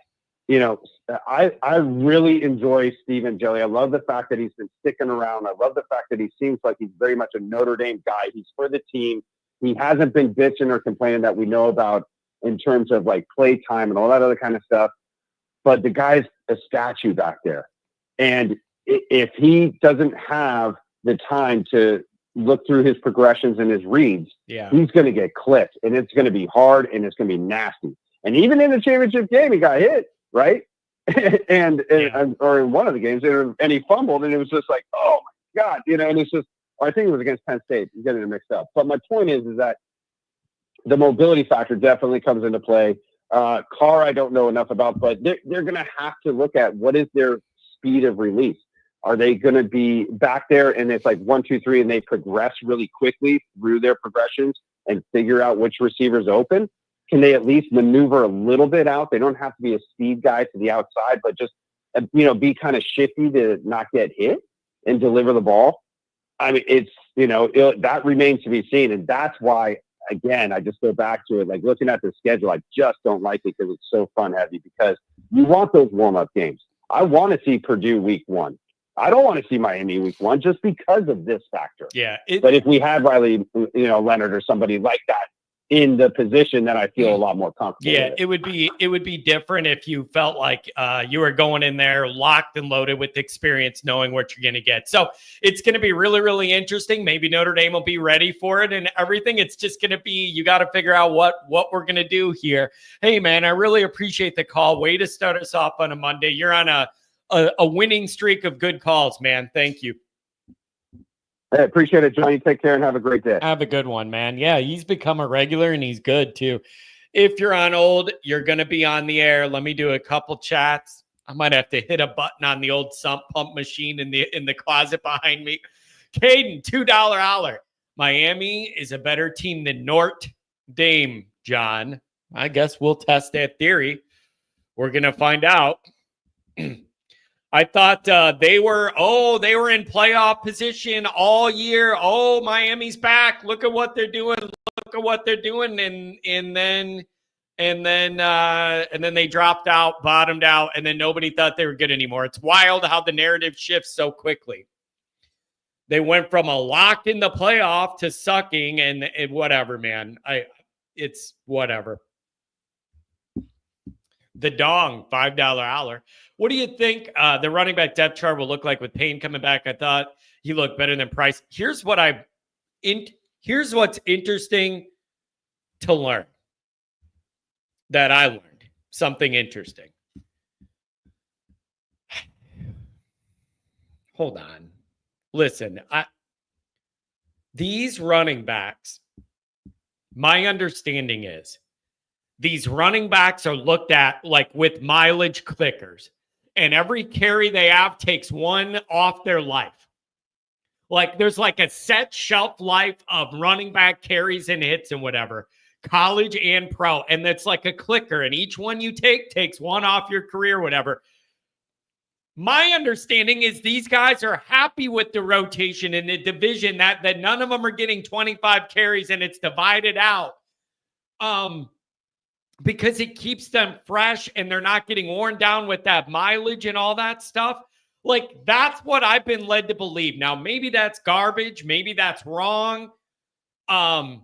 B: I really enjoy Stephen Jelly. I love the fact that he's been sticking around. I love the fact that he seems like he's very much a Notre Dame guy. He's for the team. He hasn't been bitching or complaining that we know about in terms of like play time and all that other kind of stuff. But the guy's a statue back there. And if he doesn't have the time to look through his progressions and his reads, he's going to get clipped, and it's going to be hard, and it's going to be nasty. And even in the championship game, he got hit, right? Or in one of the games, and he fumbled, and it was just like, oh my God, and it's just, I think it was against Penn State. I'm getting it mixed up. But my point is that the mobility factor definitely comes into play. Carr, I don't know enough about, but they're going to have to look at what is their speed of release. Are they going to be back there and it's like 1, 2, 3, and they progress really quickly through their progressions and figure out which receiver's open? Can they at least maneuver a little bit out? They don't have to be a speed guy to the outside, but just, be kind of shifty to not get hit and deliver the ball. I mean, it's, that remains to be seen. And that's why, again, I just go back to it, like looking at the schedule, I just don't like it because it's so fun heavy, because you want those warm-up games. I want to see Purdue week 1. I don't want to see Miami week 1 just because of this factor.
A: Yeah.
B: But if we had Riley, Leonard or somebody like that in the position, then I feel a lot more comfortable.
A: Yeah, it would be different if you felt like you were going in there locked and loaded with experience, knowing what you're going to get. So it's going to be really, really interesting. Maybe Notre Dame will be ready for it and everything. It's just going to be, you got to figure out what we're going to do here. Hey, man, I really appreciate the call. Way to start us off on a Monday. You're on a winning streak of good calls, man. Thank you.
B: Hey, appreciate it, John. You take care and have a great day.
A: Have a good one, man. Yeah, he's become a regular and he's good too. If you're on old, you're going to be on the air. Let me do a couple chats. I might have to hit a button on the old sump pump machine in the closet behind me. Caden, $2 holler. Miami is a better team than Notre Dame, John. I guess we'll test that theory. We're going to find out. I thought they were in playoff position all year. Oh, Miami's back. Look at what they're doing. Look at what they're doing. And then they dropped out, bottomed out, and then nobody thought they were good anymore. It's wild how the narrative shifts so quickly. They went from a lock in the playoff to sucking and whatever, man. It's whatever. The Dong, $5 holler. What do you think the running back depth chart will look like with Payne coming back? I thought he looked better than Price. Here's what's interesting to learn that I learned. Something interesting. Hold on. Listen, these running backs, my understanding is these running backs are looked at like with mileage clickers. And every carry they have takes one off their life. Like there's like a set shelf life of running back carries and hits and whatever, college and pro. And that's like a clicker. And each one you take takes one off your career, whatever. My understanding is these guys are happy with the rotation in the division, that none of them are getting 25 carries and it's divided out. Because it keeps them fresh and they're not getting worn down with that mileage and all that stuff. Like, that's what I've been led to believe. Now, maybe that's garbage. Maybe that's wrong. But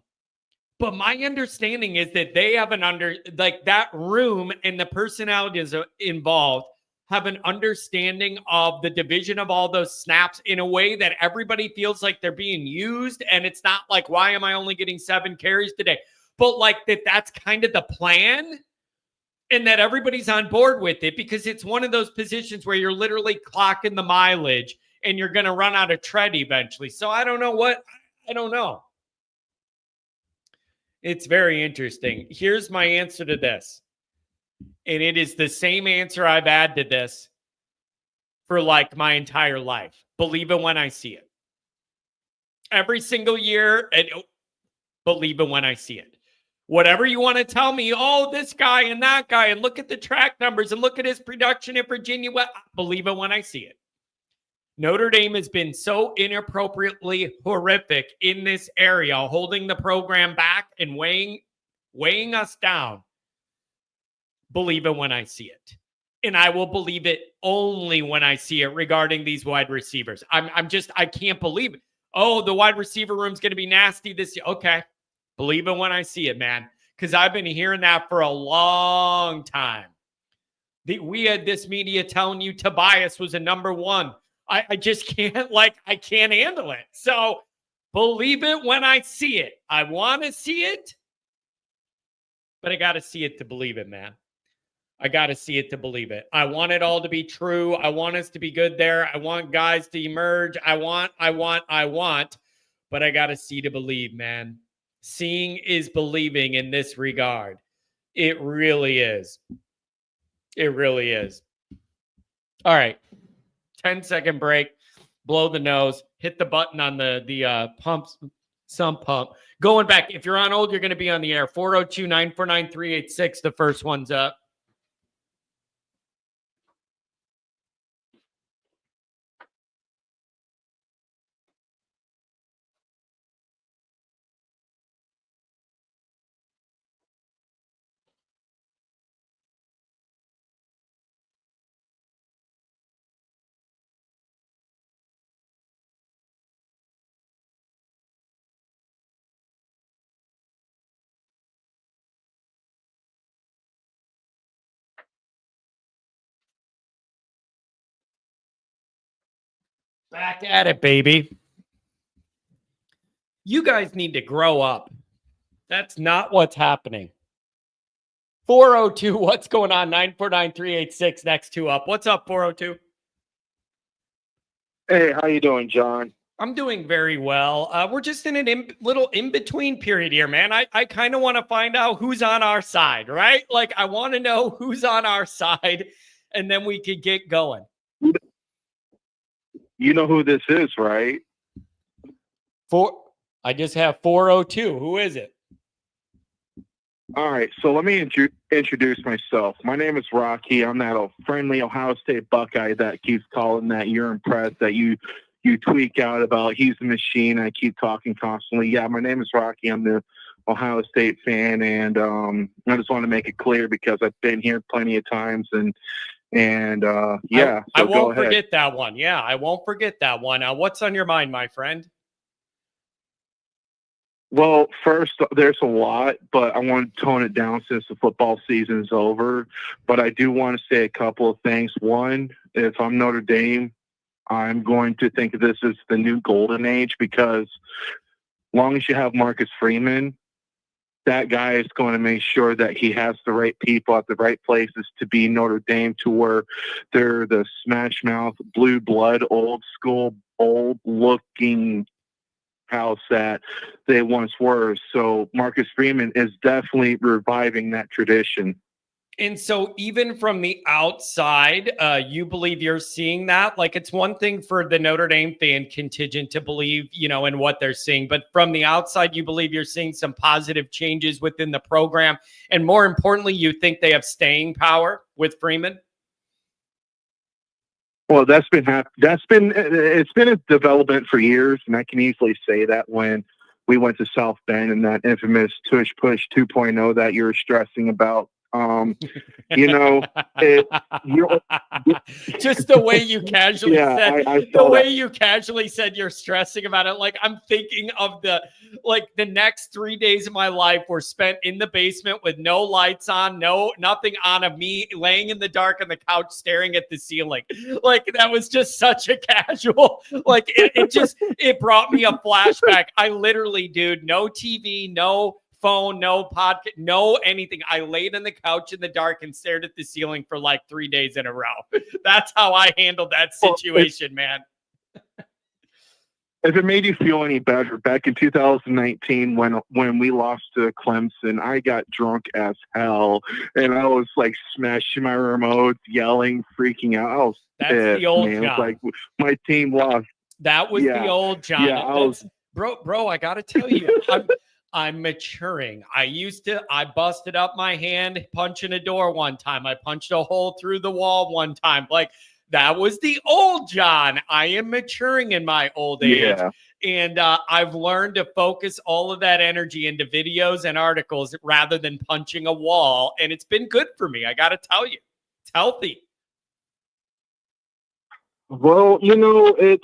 A: my understanding is that they have that room and the personalities involved have an understanding of the division of all those snaps in a way that everybody feels like they're being used. And it's not like, why am I only getting 7 carries today? But like that's kind of the plan and that everybody's on board with it, because it's one of those positions where you're literally clocking the mileage and you're going to run out of tread eventually. So I don't know. It's very interesting. Here's my answer to this. And it is the same answer I've had to this for like my entire life. Believe it when I see it. Every single year, and believe it when I see it. Whatever you want to tell me, oh, this guy and that guy, and look at the track numbers and look at his production in Virginia. Believe it when I see it. Notre Dame has been so inappropriately horrific in this area, holding the program back and weighing us down. Believe it when I see it. And I will believe it only when I see it regarding these wide receivers. I can't believe it. Oh, the wide receiver room's going to be nasty this year. Okay. Believe it when I see it, man. Because I've been hearing that for a long time. We had this media telling you Tobias was a number one. I just can't, I can't handle it. So believe it when I see it. I want to see it, but I got to see it to believe it, man. I got to see it to believe it. I want it all to be true. I want us to be good there. I want guys to emerge. I want, but I got to see to believe, man. Seeing is believing in this regard. It really is. It really is. All right. 10-second break. Blow the nose. Hit the button on the pumps. Some pump. Going back. If you're on hold, you're going to be on the air. 402-949-386. The first one's up. Back at it, baby. You guys need to grow up. That's not what's happening. 402, what's going on? 949-386, next two up. What's up, 402?
C: Hey, how you doing, John?
A: I'm doing very well. We're just in a little in-between period here, man. I kind of want to find out who's on our side, right? I want to know who's on our side, and then we could get going.
C: You know who this is, right?
A: I just have 402. Who is it?
C: All right, so let me introduce myself. My name is Rocky. I'm that friendly Ohio State Buckeye that keeps calling that you're impressed, that you tweak out about he's a machine. I keep talking constantly. Yeah, my name is Rocky. I'm the Ohio State fan, and I just want to make it clear because I've been here plenty of times, and yeah.
A: I won't forget that one. Yeah, I won't forget that one. What's on your mind, my friend?
C: Well, first, there's a lot, but I want to tone it down since the football season's over. But I do want to say a couple of things. One, if I'm Notre Dame, I'm going to think of this as the new golden age because as long as you have Marcus Freeman, that guy is going to make sure that he has the right people at the right places to be Notre Dame, to where they're the smash mouth, blue blood, old school, old looking house that they once were. So Marcus Freeman is definitely reviving that tradition.
A: And so even from the outside, you believe you're seeing that? It's one thing for the Notre Dame fan contingent to believe, in what they're seeing. But from the outside, you believe you're seeing some positive changes within the program. And more importantly, you think they have staying power with Freeman?
C: Well, it's been a development for years. And I can easily say that when we went to South Bend and that infamous tush push 2.0 that you're stressing about.
A: Just the way you casually said, you casually said you're stressing about it. I'm thinking of the next 3 days of my life were spent in the basement with no lights on, nothing on, of me laying in the dark on the couch, staring at the ceiling. That was just such a casual, it brought me a flashback. I literally, dude, no TV, no phone, no podcast, no anything. I laid on the couch in the dark and stared at the ceiling for 3 days in a row. That's how I handled that situation, man.
C: if it made you feel any better, back in 2019 when we lost to Clemson, I got drunk as hell, and I was like smashing my remotes, yelling, freaking out. I was
A: That's
C: pissed,
A: the old
C: man.
A: John.
C: It was like my team lost.
A: That was the old John.
C: Yeah,
A: bro, I gotta tell you, I'm maturing. I busted up my hand punching a door one time. I punched a hole through the wall one time. Like, that was the old John. I am maturing in my old age.
C: Yeah.
A: And I've learned to focus all of that energy into videos and articles rather than punching a wall. And it's been good for me. I got to tell you, it's healthy.
C: Well, it's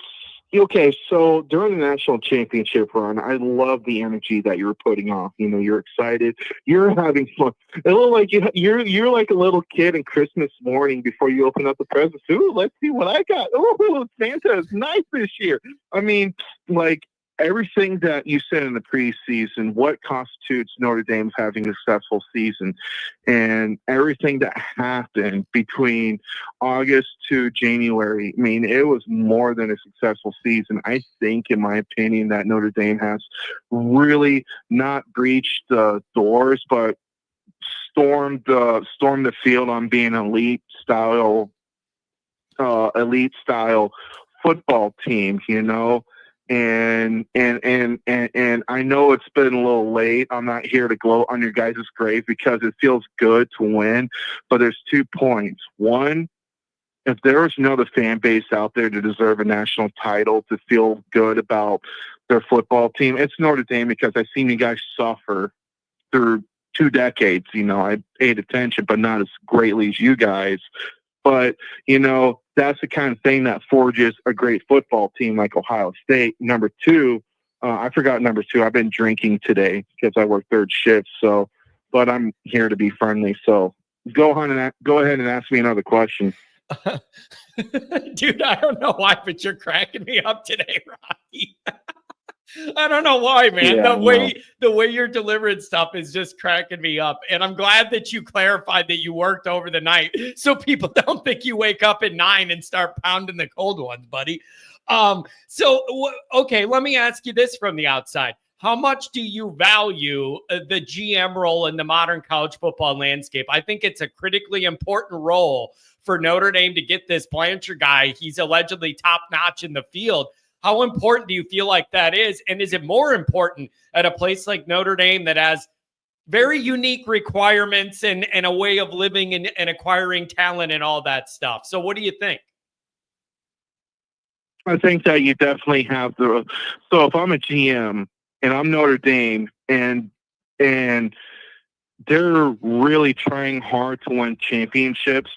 C: okay. So during the national championship run, I love the energy that you're putting off. You're excited. You're having fun. It looked like you're like a little kid in Christmas morning before you open up the presents. Ooh, let's see what I got. Oh, Santa is nice this year. I mean, like, everything that you said in the preseason, what constitutes Notre Dame having a successful season, and everything that happened between August to January, I mean, it was more than a successful season. I think, in my opinion, that Notre Dame has really not breached the doors, but stormed the field on being elite style football team, And I know it's been a little late. I'm not here to gloat on your guys' grave because it feels good to win. But there's 2 points. One, if there was another fan base out there to deserve a national title, to feel good about their football team, it's Notre Dame, because I've seen you guys suffer through 2 decades. I paid attention, but not as greatly as you guys. But, that's the kind of thing that forges a great football team like Ohio State. Number 2, I forgot number 2. I've been drinking today because I work third shift. But I'm here to be friendly. So go ahead and ask me another question.
A: Dude, I don't know why, but you're cracking me up today, Rocky. I don't know why, man.
C: Yeah,
A: the way you're delivering stuff is just cracking me up. And I'm glad that you clarified that you worked over the night so people don't think you wake up at 9 and start pounding the cold ones, buddy. Okay, let me ask you this from the outside. How much do you value the GM role in the modern college football landscape? I think it's a critically important role for Notre Dame to get this Blanchard guy. He's allegedly top-notch in the field. How important do you feel like that is? And is it more important at a place like Notre Dame that has very unique requirements and a way of living and acquiring talent and all that stuff? So what do you think?
C: I think that you definitely have so if I'm a GM and I'm Notre Dame and they're really trying hard to win championships,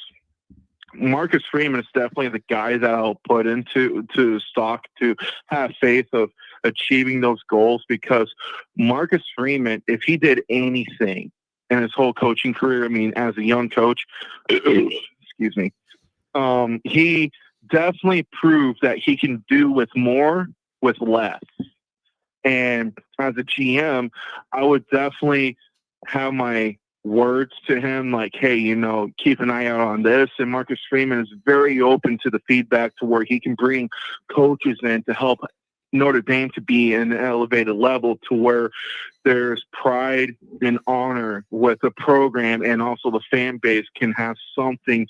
C: Marcus Freeman is definitely the guy that I'll put into stock to have faith of achieving those goals, because Marcus Freeman, if he did anything in his whole coaching career, I mean, as a young coach, excuse me, he definitely proved that he can do with more with less. And as a GM, I would definitely have my words to him like, hey, keep an eye out on this. And Marcus Freeman is very open to the feedback to where he can bring coaches in to help Notre Dame to be in an elevated level to where there's pride and honor with the program, and also the fan base can have something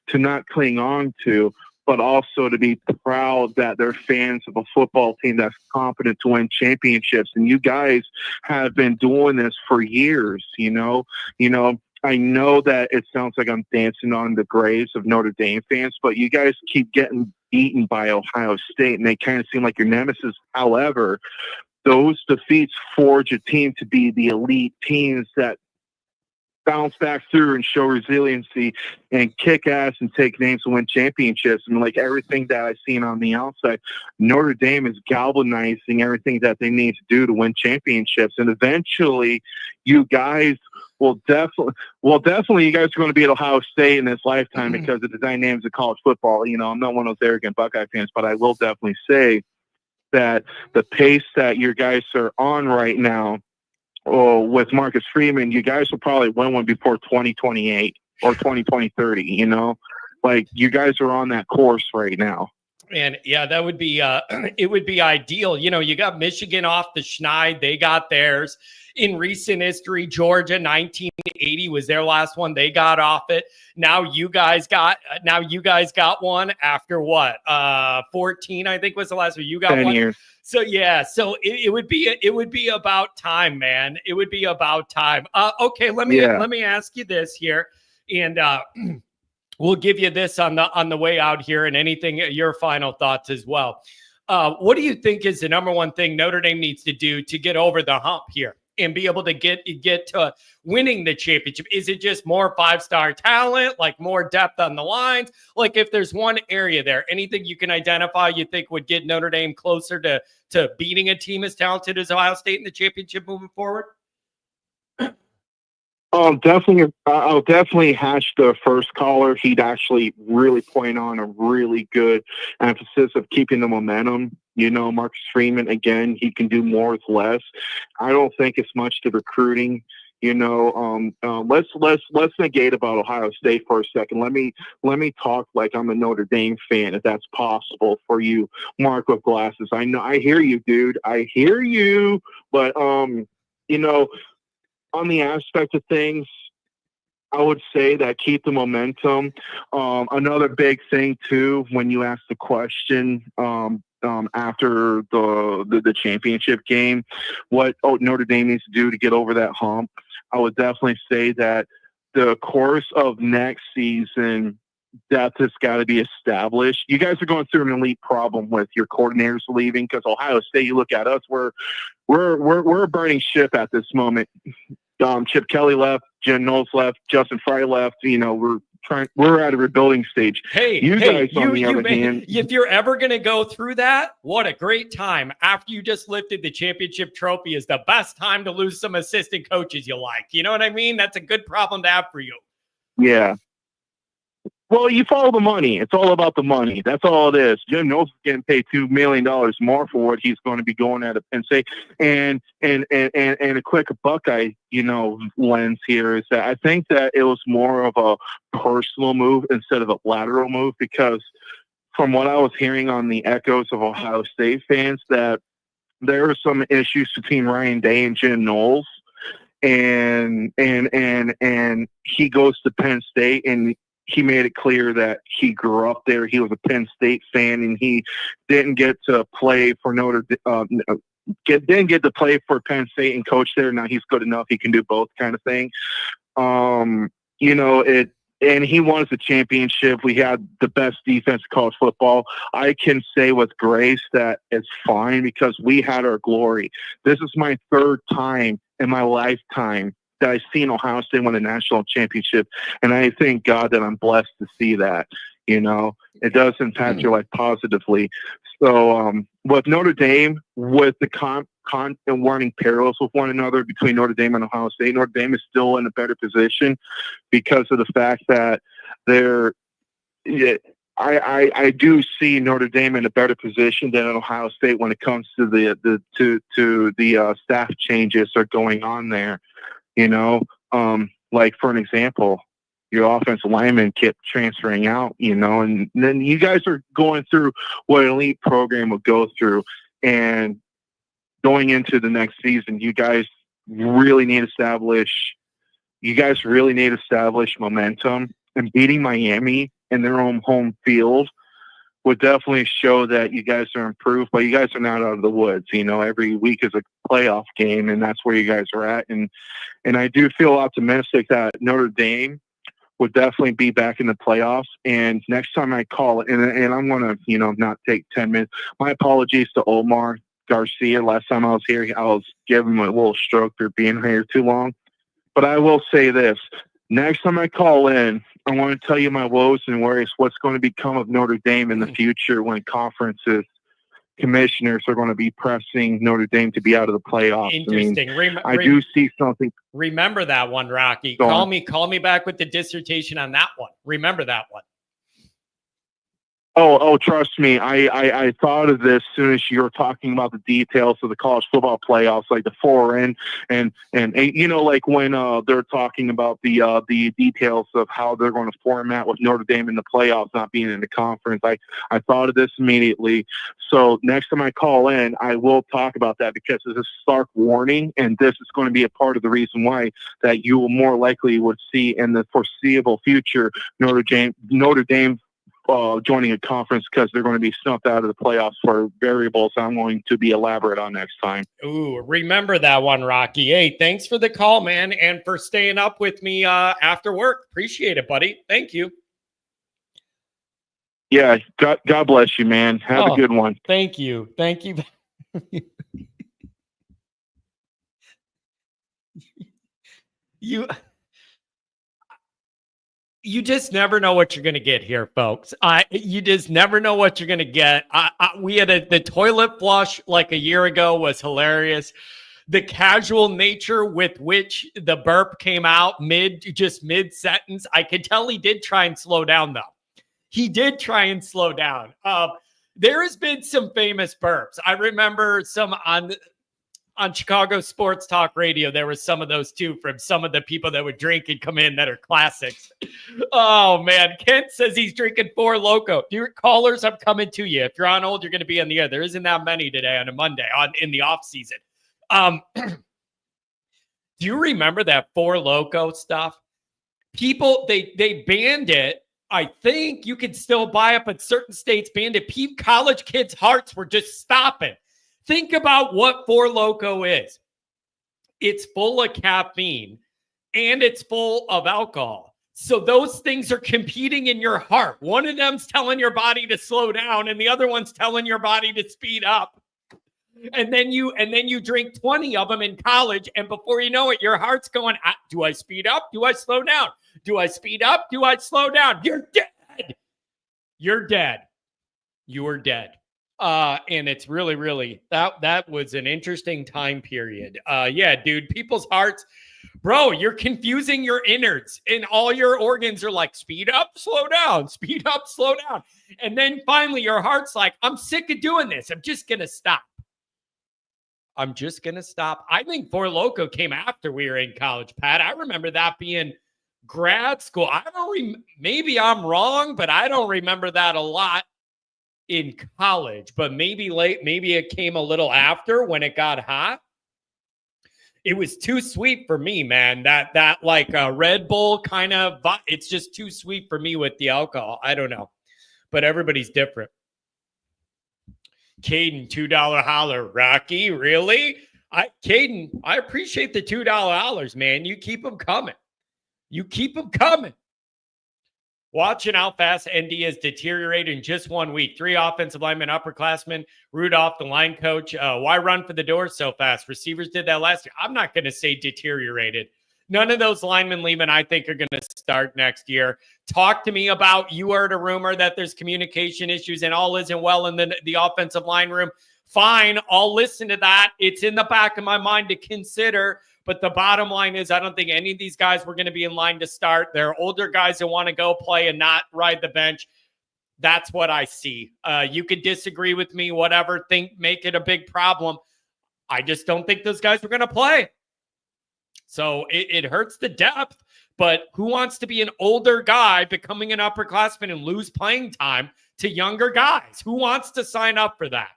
C: to not cling on to, but also to be proud that they're fans of a football team that's competent to win championships. And you guys have been doing this for years, I know that it sounds like I'm dancing on the graves of Notre Dame fans, but you guys keep getting beaten by Ohio State, and they kind of seem like your nemesis. However, those defeats forge a team to be the elite teams that bounce back through and show resiliency and kick ass and take names and win championships. And like everything that I've seen on the outside, Notre Dame is galvanizing everything that they need to do to win championships. And eventually you guys will definitely you guys are going to be at Ohio State in this lifetime because of the dynamics of college football. I'm not one of those arrogant Buckeye fans, but I will definitely say that the pace that your guys are on right now, with Marcus Freeman, you guys will probably win one before 2028 or 2030, Like, you guys are on that course right now.
A: And yeah, that would be it would be ideal. You know, you got Michigan off the schneid, they got theirs. In recent history, Georgia 1980 was their last one. They got off it. Now you guys got one after what? 14, I think was the last one. You got
C: 10
A: one.
C: years.
A: So yeah, so it would be about time, man. It would be about time. Okay, let me ask you this here, and we'll give you this on the way out here, and anything, your final thoughts as well. What do you think is the number one thing Notre Dame needs to do to get over the hump here and be able to get to winning the championship? Is it just more 5-star talent, like more depth on the lines? Like if there's one area there, anything you can identify you think would get Notre Dame closer to beating a team as talented as Ohio State in the championship moving forward?
C: I'll definitely hash the first caller. He'd actually really point on a really good emphasis of keeping the momentum. You know, Marcus Freeman, again, he can do more with less. I don't think it's much to recruiting. You know, let's negate about Ohio State for a second. Let me talk like I'm a Notre Dame fan, if that's possible for you, Mark with glasses. I know, I hear you, dude. I hear you, but you know, on the aspect of things, I would say that keep the momentum. Another big thing too, when you ask the question after the championship game, what Notre Dame needs to do to get over that hump, I would definitely say that the course of next season, depth has got to be established. You guys are going through an elite problem with your coordinators leaving, because Ohio State, you look at us, we're a burning ship at this moment. Chip Kelly left, Jen Knowles left, Justin Fry left. You know, we're at a rebuilding stage.
A: You guys, on the other hand, if you're ever going to go through that, what a great time after you just lifted the championship trophy is the best time to lose some assistant coaches you like. You know what I mean? That's a good problem to have for you.
C: Yeah. Well, you follow the money. It's all about the money. That's all it is. Jim Knowles is getting paid $2 million more for what he's going to be going at Penn State. And a quick Buckeye, you know, lens here is that I think that it was more of a personal move instead of a lateral move, because from what I was hearing on the echoes of Ohio State fans, that there were some issues between Ryan Day and Jim Knowles. And he goes to Penn State, and he made it clear that he grew up there. He was a Penn State fan, and he didn't get to play for didn't get to play for Penn State and coach there. Now he's good enough; he can do both, kind of thing. You know it. And he won the championship. We had the best defense in college football. I can say with grace that it's fine, because we had our glory. This is my third time in my lifetime that I've seen Ohio State win a national championship. And I thank God that I'm blessed to see that. You know, it does impact your life positively. So with Notre Dame, with the and running parallels with one another between Notre Dame and Ohio State, Notre Dame is still in a better position because of the fact that I do see Notre Dame in a better position than Ohio State when it comes to the staff changes that are going on there. You know, like for an example, your offensive lineman kept transferring out, you know, and then you guys are going through what an elite program would go through. And going into the next season, you guys really need to establish momentum, and beating Miami in their own home field would definitely show that you guys are improved, but you guys are not out of the woods. You know, every week is a playoff game, and that's where you guys are at. And I do feel optimistic that Notre Dame would definitely be back in the playoffs. And next time I call it, and I'm going to, you know, not take 10 minutes. My apologies to Omar Garcia. Last time I was here, I was giving him a little stroke for being here too long. But I will say this. Next time I call in, I want to tell you my woes and worries, what's going to become of Notre Dame in the future when conferences, commissioners are going to be pressing Notre Dame to be out of the playoffs.
A: Interesting.
C: I do see something.
A: Remember that one, Rocky. Call me back with the dissertation on that one. Remember that one.
C: Trust me. I thought of this as soon as you were talking about the details of the college football playoffs, like the foreign and like when they're talking about the details of how they're going to format with Notre Dame in the playoffs, not being in the conference. I thought of this immediately. So next time I call in, I will talk about that because it's a stark warning, and this is going to be a part of the reason why that you will more likely would see in the foreseeable future Notre Dame joining a conference because they're going to be snuffed out of the playoffs for variables I'm going to be elaborate on next time.
A: Ooh, remember that one, Rocky. Hey, thanks for the call, man, and for staying up with me after work. Appreciate it, buddy. Thank you.
C: Yeah, God bless you, man. Have a good one.
A: Thank you. Thank you. You just never know what you're going to get here, folks. You just never know what you're going to get. We had the toilet flush like a year ago was hilarious. The casual nature with which the burp came out mid sentence, I could tell he did try and slow down, though. He did try and slow down. There has been some famous burps. I remember some on Chicago Sports Talk Radio, there was some of those too from some of the people that would drink and come in that are classics. Oh, man. Kent says he's drinking Four Loko. Dear callers, I'm coming to you. If you're on hold, you're going to be on the air. There isn't that many today on a Monday in the off season. Do you remember that Four Loko stuff? People, they banned it. I think you could still buy it, but certain states banned it. College kids' hearts were just stopping. Think about what Four Loko is. It's full of caffeine and it's full of alcohol. So those things are competing in your heart. One of them's telling your body to slow down and the other one's telling your body to speed up. And then you drink 20 of them in college, and before you know it, your heart's going, do I speed up? Do I slow down? Do I speed up? Do I slow down? You're dead. You're dead. You are dead. And it's really, really, that was an interesting time period. Yeah, dude, people's hearts, bro, you're confusing your innards and all your organs are like, speed up, slow down, speed up, slow down. And then finally your heart's like, I'm sick of doing this. I'm just going to stop. I'm just going to stop. I think Four Loko came after we were in college, Pat. I remember that being grad school. Maybe I'm wrong, but I don't remember that a lot in college, but maybe it came a little after when it got hot. It was too sweet for me, man. That like a Red Bull kind of, it's just too sweet for me with the alcohol. I don't know, but everybody's different. Caden, $2 holler. Rocky, really? Caden, I appreciate the $2 hollers, man. You keep them coming. You keep them coming. Watching how fast ND has deteriorated in just 1 week. 3 offensive linemen, upperclassmen, Rudolph, the line coach. Why run for the doors so fast? Receivers did that last year. I'm not going to say deteriorated. None of those linemen leaving, I think, are going to start next year. Talk to me about, you heard a rumor that there's communication issues and all isn't well in the offensive line room. Fine, I'll listen to that. It's in the back of my mind to consider. But the bottom line is, I don't think any of these guys were going to be in line to start. They're older guys that want to go play and not ride the bench. That's what I see. You could disagree with me, whatever, make it a big problem. I just don't think those guys were going to play. So it hurts the depth, but who wants to be an older guy becoming an upperclassman and lose playing time to younger guys? Who wants to sign up for that?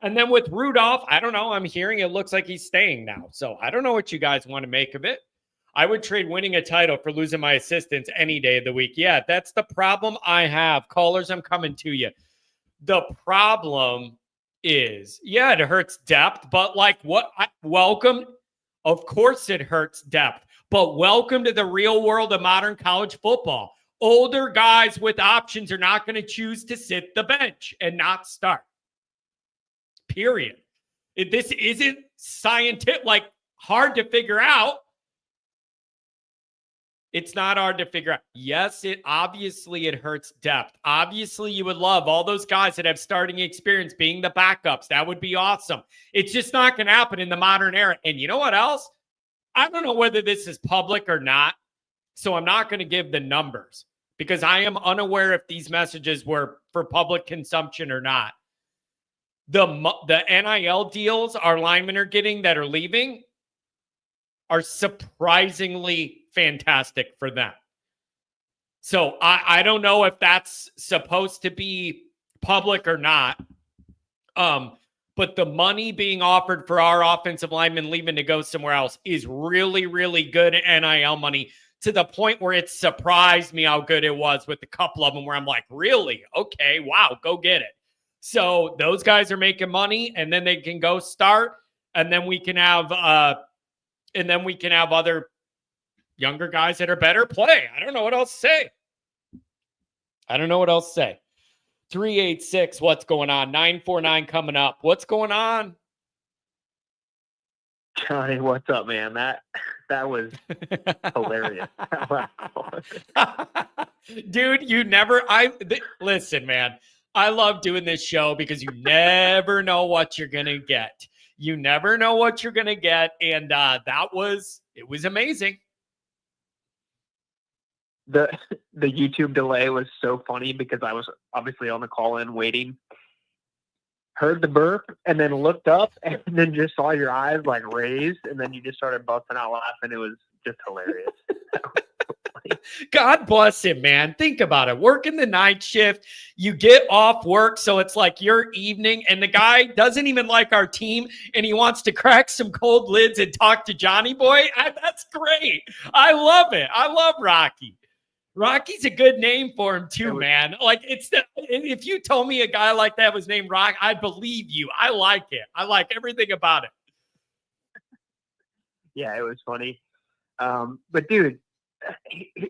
A: And then with Rudolph, I don't know. I'm hearing it looks like he's staying now. So I don't know what you guys want to make of it. I would trade winning a title for losing my assistants any day of the week. Yeah, that's the problem I have. Callers, I'm coming to you. The problem is, yeah, it hurts depth, but like welcome. Of course it hurts depth, but welcome to the real world of modern college football. Older guys with options are not going to choose to sit the bench and not start. Period. This isn't scientific, like hard to figure out. It's not hard to figure out. Yes, it hurts depth. Obviously, you would love all those guys that have starting experience being the backups. That would be awesome. It's just not going to happen in the modern era. And you know what else? I don't know whether this is public or not, so I'm not going to give the numbers. because I am unaware if these messages were for public consumption or not. The NIL deals our linemen are getting that are leaving are surprisingly fantastic for them. So I don't know if that's supposed to be public or not. But the money being offered for our offensive linemen leaving to go somewhere else is really, really good NIL money, to the point where it surprised me how good it was with a couple of them where I'm like, really? Okay, wow, go get it. So those guys are making money, and then they can go start, and then we can have other younger guys that are better play. I don't know what else to say. 386, what's going on? 949 coming up. What's going on?
D: Johnny, what's up, man? That was hilarious.
A: Dude, listen, man. I love doing this show because you never know what you're gonna get. And it was amazing.
D: The YouTube delay was so funny because I was obviously on the call in waiting, heard the burp, and then looked up and then just saw your eyes like raised, and then you just started busting out laughing. It was just hilarious.
A: God bless him, man. Think about it. Working the night shift, you get off work, so it's like your evening, and the guy doesn't even like our team, and he wants to crack some cold lids and talk to Johnny Boy. That's great. I love it. I love Rocky. Rocky's a good name for him too, man. Like, if you told me a guy like that was named Rock, I'd believe you. I like it. I like everything about it.
D: Yeah, it was funny. But dude,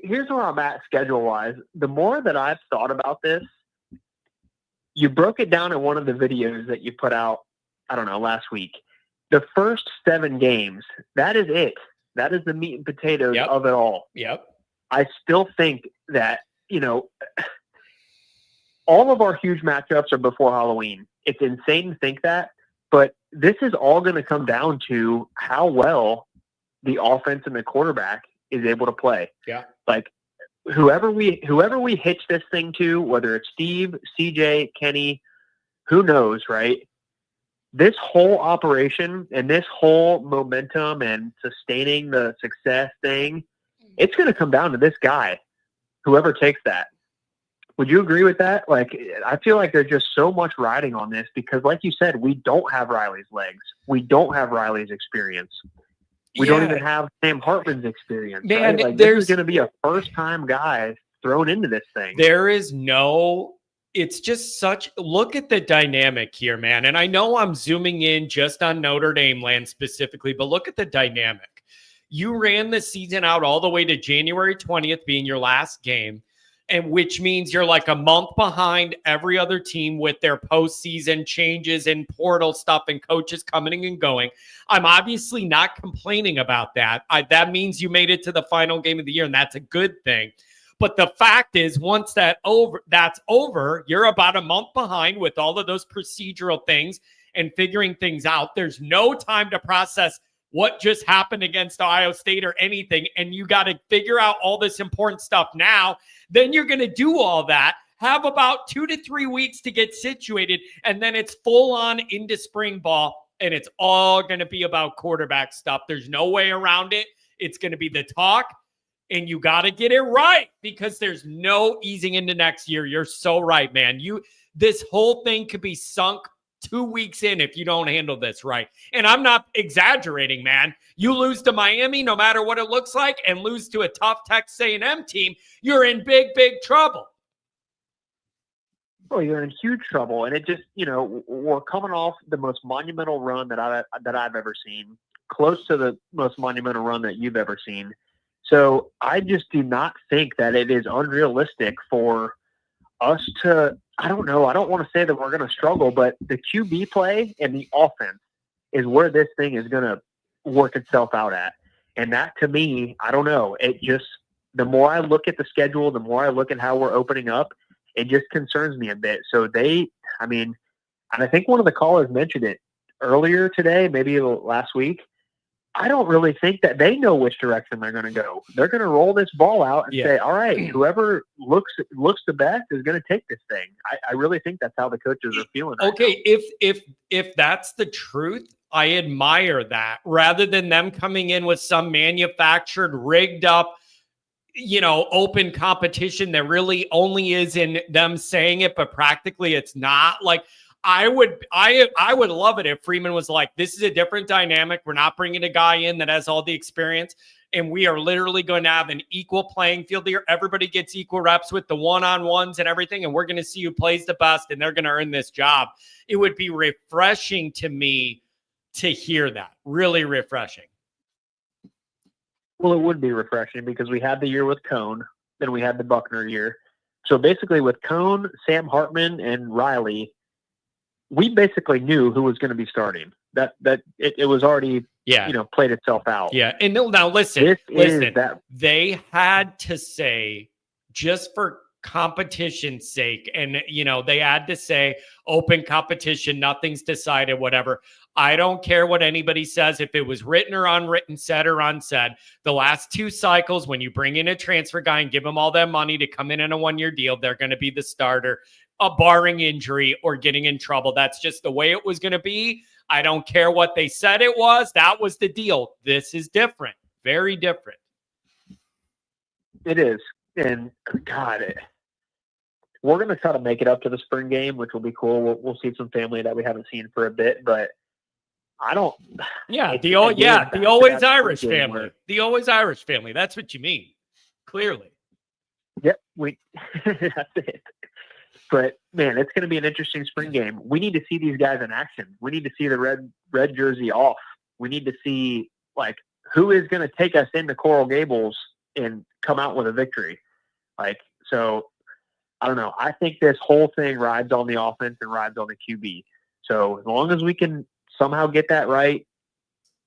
D: here's where I'm at schedule-wise. The more that I've thought about this, you broke it down in one of the videos that you put out, I don't know, last week. The first 7 games, that is it. That is the meat and potatoes of it all.
A: Yep.
D: I still think that, all of our huge matchups are before Halloween. It's insane to think that, but this is all going to come down to how well the offense and the quarterback is able to play.
A: Yeah.
D: Like whoever we hitch this thing to, whether it's Steve, CJ, Kenny, who knows, right? This whole operation and this whole momentum and sustaining the success thing, it's going to come down to this guy, whoever takes that. Would you agree with that? Like, I feel like there's just so much riding on this because, like you said, we don't have Riley's legs. We don't have Riley's experience. We don't even have Sam Hartman's experience.
A: Man,
D: right? Like, this is going to be a first-time guy thrown into this thing.
A: It's just look at the dynamic here, man. And I know I'm zooming in just on Notre Dame land specifically, but look at the dynamic. You ran the season out all the way to January 20th being your last game, and which means you're like a month behind every other team with their postseason changes and portal stuff and coaches coming and going. I'm obviously not complaining about that. That means you made it to the final game of the year, and that's a good thing. But the fact is, once that's over, you're about a month behind with all of those procedural things and figuring things out. There's no time to process what just happened against Ohio State or anything, and you got to figure out all this important stuff now. Then you're going to do all that, have about 2 to 3 weeks to get situated, and then it's full on into spring ball, and it's all going to be about quarterback stuff. There's no way around it. It's going to be the talk, and you got to get it right because there's no easing into next year. You're so right, man. This whole thing could be sunk 2 weeks in if you don't handle this right. And I'm not exaggerating, man. You lose to Miami, no matter what it looks like, and lose to a tough Texas A&M team, you're in big, big trouble.
D: Oh, you're in huge trouble. And it just, we're coming off the most monumental run that I've ever seen, close to the most monumental run that you've ever seen. So I just do not think that it is unrealistic for us to, I don't know, I don't want to say that we're going to struggle, but the QB play and the offense is where this thing is going to work itself out at. And that, to me, I don't know, it just, the more I look at the schedule, the more I look at how we're opening up, it just concerns me a bit. So and I think one of the callers mentioned it earlier today, maybe last week. I don't really think that they know which direction they're going to go. They're going to roll this ball out and say, all right, whoever looks the best is going to take this thing. I really think that's how the coaches are feeling.
A: Okay. If that's the truth, I admire that rather than them coming in with some manufactured, rigged up, open competition that really only is in them saying it, but practically it's not. Like, I would love it if Freeman was like, this is a different dynamic. We're not bringing a guy in that has all the experience, and we are literally going to have an equal playing field here. Everybody gets equal reps with the one-on-ones and everything, and we're going to see who plays the best, and they're going to earn this job. It would be refreshing to me to hear that. Really refreshing.
D: Well, it would be refreshing because we had the year with Cone, then we had the Buckner year. So basically with Cone, Sam Hartman, and Riley, we basically knew who was going to be starting. That it was already played itself out.
A: Yeah. And now listen, they had to say, just for competition's sake, and they had to say open competition, nothing's decided, whatever. I don't care what anybody says, if it was written or unwritten, said or unsaid. The last 2 cycles, when you bring in a transfer guy and give them all that money to come in a 1-year deal, they're going to be the starter, barring injury or getting in trouble. That's just the way it was going to be. I don't care what they said it was. That was the deal. This is different. Very different.
D: It is. And God, we're going to try to make it up to the spring game, which will be cool. We'll see some family that we haven't seen for a bit, but I don't.
A: Yeah, the always Irish family. The always Irish family. That's what you mean. Clearly.
D: Yep, that's it. But man, it's going to be an interesting spring game. We need to see these guys in action. We need to see the red jersey off. We need to see who is going to take us into Coral Gables and come out with a victory. So I don't know. I think this whole thing rides on the offense and rides on the QB. So as long as we can somehow get that right,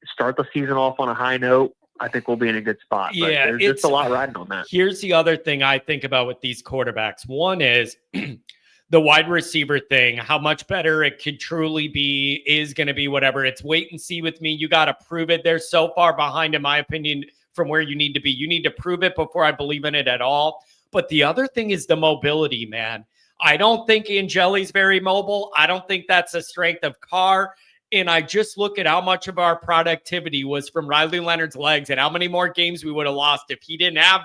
D: start the season off on a high note, I think we'll be in a good spot. But there's just a lot riding on that.
A: Here's the other thing I think about with these quarterbacks. One is the wide receiver thing, how much better it could truly be, is going to be, whatever. It's wait and see with me. You got to prove it. They're so far behind, in my opinion, from where you need to be. You need to prove it before I believe in it at all. But the other thing is the mobility, man. I don't think Angeli's very mobile. I don't think that's a strength of Carr. And I just look at how much of our productivity was from Riley Leonard's legs and how many more games we would have lost if he didn't have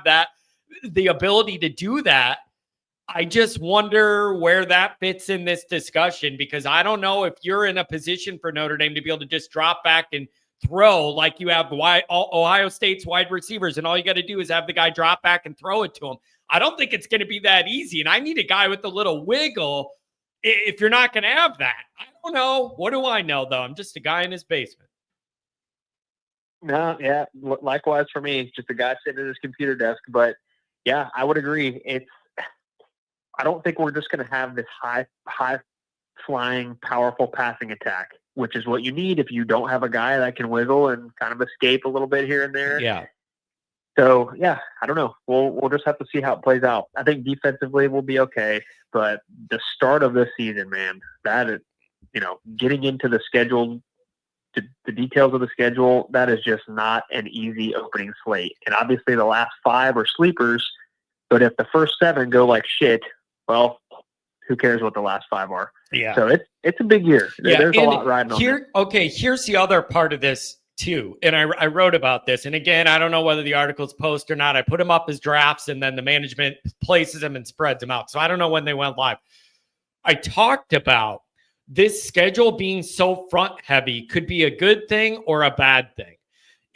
A: the ability to do that. I just wonder where that fits in this discussion, because I don't know if you're in a position for Notre Dame to be able to just drop back and throw like you have Ohio State's wide receivers, and all you got to do is have the guy drop back and throw it to him. I don't think it's going to be that easy, and I need a guy with a little wiggle if you're not going to have that. I don't know. What do I know, though? I'm just a guy in his basement.
D: No, yeah, likewise for me. Just a guy sitting at his computer desk. But, yeah, I would agree. I don't think we're just going to have this high-flying, powerful passing attack, which is what you need if you don't have a guy that can wiggle and kind of escape a little bit here and there.
A: Yeah.
D: So, yeah, I don't know. We'll just have to see how it plays out. I think defensively we'll be okay. But the start of this season, man, that is, getting into the schedule, the details of the schedule, that is just not an easy opening slate. And obviously the last 5 are sleepers, but if the first 7 go like shit, well, who cares what the last 5 are? Yeah. So it's a big year. Yeah, there's a lot riding on here.
A: Okay, here's the other part of this too. And I wrote about this. And again, I don't know whether the article's post or not. I put them up as drafts, and then the management places them and spreads them out. So I don't know when they went live. I talked about this schedule being so front heavy could be a good thing or a bad thing.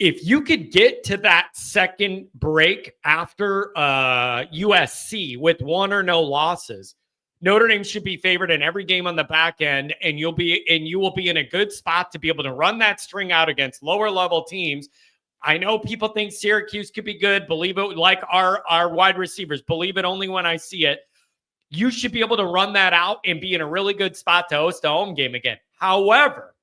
A: If you could get to that second break after USC with 1 or no losses, Notre Dame should be favored in every game on the back end, and you will be in a good spot to be able to run that string out against lower level teams. I know people think Syracuse could be good. Believe it, like our wide receivers. Believe it only when I see it. You should be able to run that out and be in a really good spot to host a home game again. However,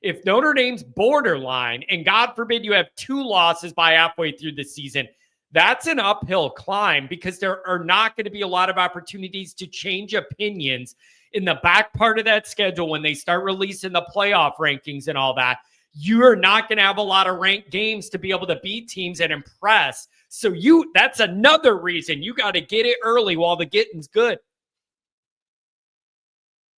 A: if Notre Dame's borderline, and God forbid you have 2 losses by halfway through the season, that's an uphill climb, because there are not going to be a lot of opportunities to change opinions in the back part of that schedule when they start releasing the playoff rankings and all that. you're not going to have a lot of ranked games to be able to beat teams and impress. So that's another reason you got to get it early while the getting's good.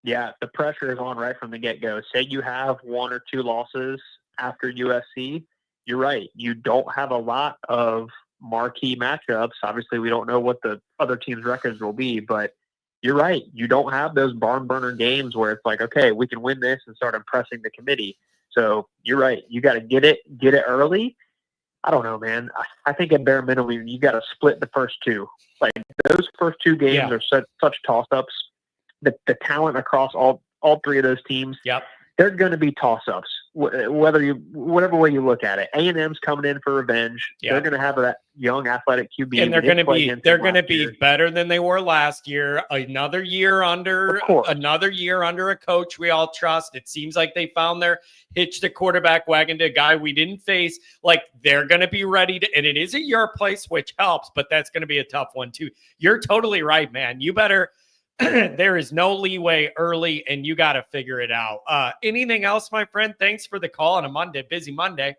D: Yeah, the pressure is on right from the get-go. Say you have 1 or 2 losses after USC, you're right. You don't have a lot of marquee matchups. Obviously, we don't know what the other team's records will be, but you're right. You don't have those barn burner games where it's like, okay, we can win this and start impressing the committee. So you're right. You got to get it early. I don't know, man. I think at bare minimum, you got to split the first 2. Like those first 2 games are such toss-ups. The talent across all 3 of those teams, they're going to be toss-ups, whatever way you look at it. A&M's coming in for revenge. They're going to have that young athletic QB,
A: and they're going to be better than they were last year. Another year under a coach we all trust. It seems like they found their hitch the quarterback wagon to a guy we didn't face. Like they're going to be ready to, and it is a year place, which helps, but that's going to be a tough one too. You're totally right, man. You better. There is no leeway early, and you got to figure it out. Anything else, my friend? Thanks for the call on a Monday, busy Monday.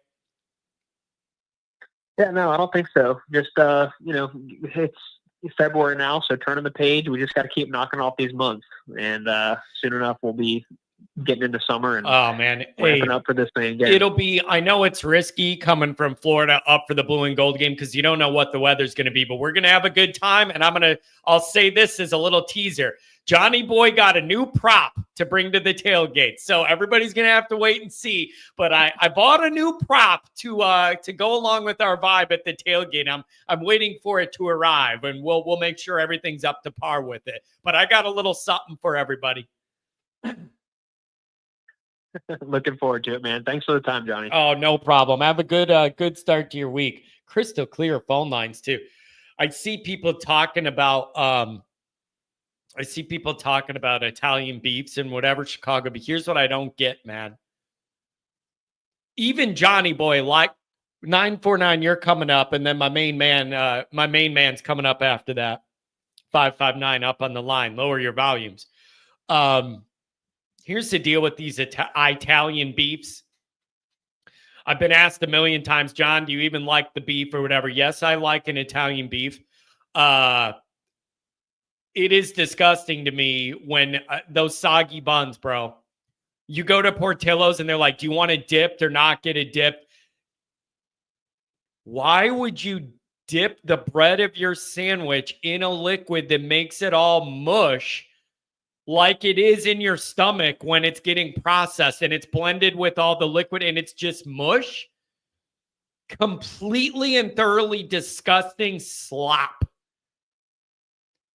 D: Yeah, no, I don't think so. Just, it's February now, so turning the page. We just got to keep knocking off these months, and soon enough we'll be getting into summer and ramping up for this thing again.
A: It'll be, I know it's risky coming from Florida up for the blue and gold game because you don't know what the weather's going to be, but we're going to have a good time. And I'll say this as a little teaser. Johnny Boy got a new prop to bring to the tailgate. So everybody's going to have to wait and see. But I bought a new prop to go along with our vibe at the tailgate. I'm waiting for it to arrive, and we'll make sure everything's up to par with it. But I got a little something for everybody.
D: Looking forward to it, man. Thanks for the time, Johnny.
A: Oh, no problem. Have a good start to your week. Crystal clear phone lines too. I see people talking about Italian beefs and whatever Chicago. But here's what I don't get, man. Even Johnny Boy, like 949, you're coming up, and then my main man's coming up after that. 559 up on the line. Lower your volumes. Here's the deal with these Italian beefs. I've been asked a million times, John, do you even like the beef or whatever? Yes, I like an Italian beef. It is disgusting to me when those soggy buns, bro. You go to Portillo's and they're like, do you want it dipped or not get it dipped? Why would you dip the bread of your sandwich in a liquid that makes it all mush like it is in your stomach when it's getting processed and it's blended with all the liquid and it's just mush? Completely and thoroughly disgusting slop.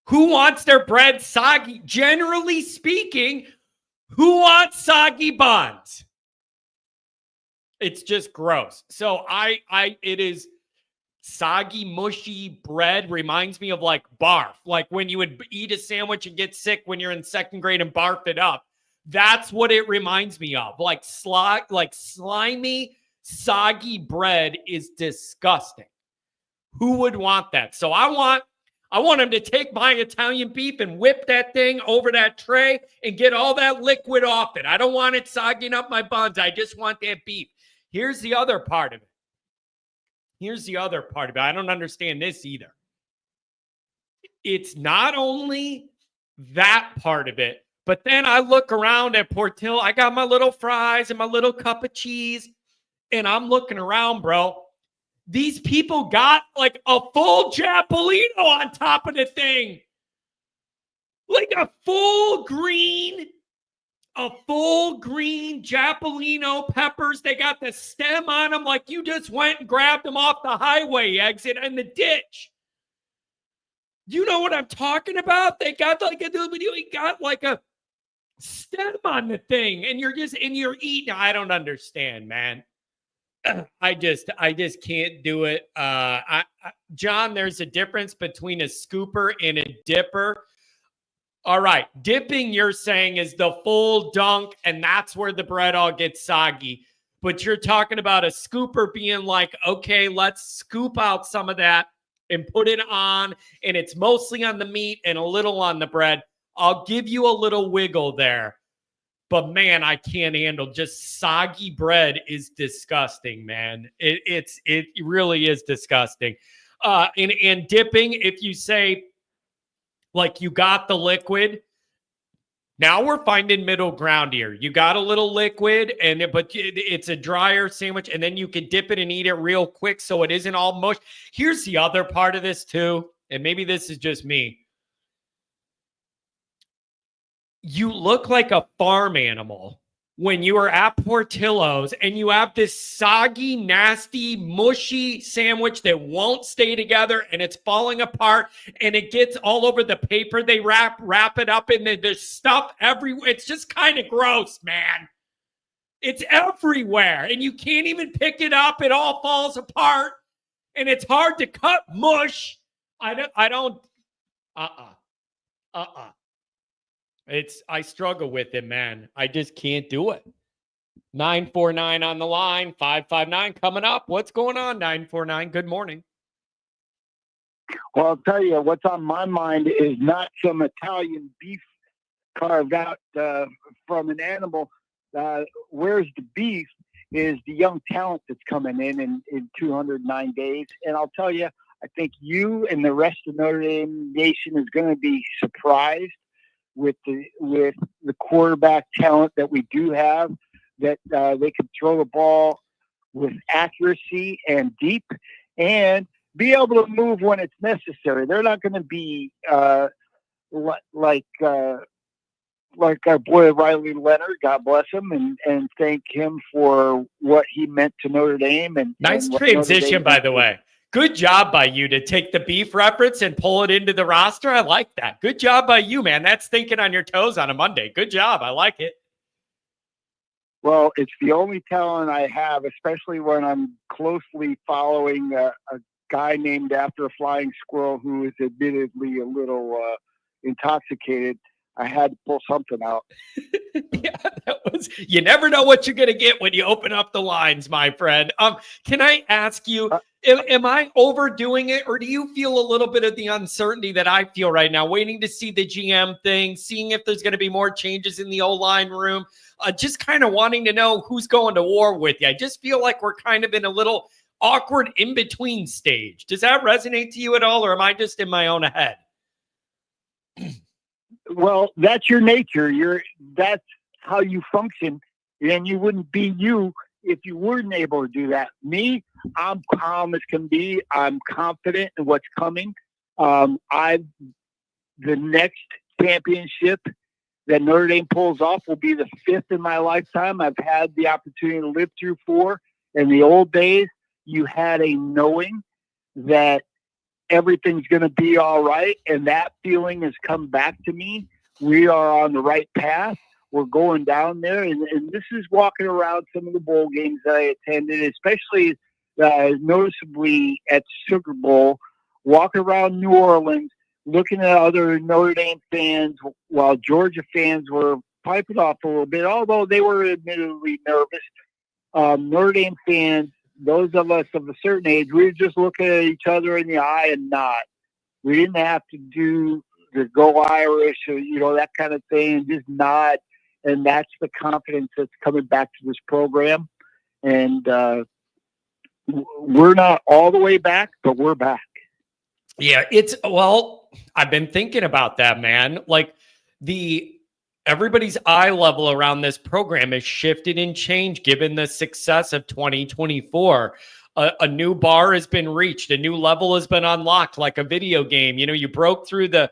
A: Who wants their bread soggy? Generally speaking, who wants soggy buns? It's just gross. So it is soggy, mushy bread reminds me of like barf. Like when you would eat a sandwich and get sick when you're in second grade and barf it up. That's what it reminds me of. Like slimy, soggy bread is disgusting. Who would want that? So I want him to take my Italian beef and whip that thing over that tray and get all that liquid off it. I don't want it sogging up my buns. I just want that beef. Here's the other part of it. I don't understand this either. It's not only that part of it, but then I look around at Portillo. I got my little fries and my little cup of cheese, and I'm looking around, bro. These people got like a full Japolino on top of the thing. Like a full green Japolino peppers. They got the stem on them like you just went and grabbed them off the highway exit in the ditch. You know what I'm talking about? They got like a stem on the thing, and you're eating. I don't understand, man. I just can't do it. John, there's a difference between a scooper and a dipper. All right, dipping, you're saying, is the full dunk, and that's where the bread all gets soggy. But you're talking about a scooper being like, okay, let's scoop out some of that and put it on, and it's mostly on the meat and a little on the bread. I'll give you a little wiggle there. But man, I can't handle just soggy bread is disgusting, man. It really is disgusting. And dipping, if you say like you got the liquid, now we're finding middle ground here. You got a little liquid, but it's a drier sandwich, and then you can dip it and eat it real quick so it isn't all mush. Here's the other part of this too, and maybe this is just me. You look like a farm animal when you are at Portillo's and you have this soggy, nasty, mushy sandwich that won't stay together and it's falling apart and it gets all over the paper they wrap it up in. There's stuff everywhere. It's just kind of gross, man. It's everywhere and you can't even pick it up. It all falls apart and it's hard to cut mush. I struggle with it, man. I just can't do it. 949 on the line, 559 coming up. What's going on, 949? Good morning.
E: Well, I'll tell you, what's on my mind is not some Italian beef carved out from an animal. Where's the beef is the young talent that's coming in 209 days. And I'll tell you, I think you and the rest of Notre Dame Nation is going to be surprised with the quarterback talent that we do have, that they can throw the ball with accuracy and deep and be able to move when it's necessary. They're not going to be like our boy Riley Leonard, God bless him, and thank him for what he meant to Notre Dame. And
A: nice transition, by the way. Good job by you to take the beef reference and pull it into the roster. I like that. Good job by you, man. That's thinking on your toes on a Monday. Good job. I like it.
E: Well, it's the only talent I have, especially when I'm closely following a guy named after a flying squirrel who is admittedly a little intoxicated. I had to pull something out.
A: Yeah, you never know what you're going to get when you open up the lines, my friend. Can I ask you, am I overdoing it, or do you feel a little bit of the uncertainty that I feel right now, waiting to see the GM thing, seeing if there's going to be more changes in the O-line room, just kind of wanting to know who's going to war with you? I just feel like we're kind of in a little awkward in-between stage. Does that resonate to you at all, or am I just in my own head?
E: Well, that's your nature. That's how you function, and you wouldn't be you if you weren't able to do that. Me, I'm calm as can be. I'm confident in what's coming. The next championship that Notre Dame pulls off will be the 5th in my lifetime. I've had the opportunity to live through 4. In the old days, you had a knowing that everything's going to be all right, and that feeling has come back to me. We are on the right path. We're going down there, and this is walking around some of the bowl games that I attended, especially noticeably at Sugar Bowl, walking around New Orleans, looking at other Notre Dame fans while Georgia fans were piping off a little bit, although they were admittedly nervous. Notre Dame fans, those of us of a certain age, we were just looking at each other in the eye and nod. We didn't have to do the go Irish or, that kind of thing, and just nod. And that's the confidence that's coming back to this program. And we're not all the way back, but we're back.
A: Yeah, I've been thinking about that, man. Like everybody's eye level around this program has shifted and changed given the success of 2024. A new bar has been reached. A new level has been unlocked, like a video game. You broke through the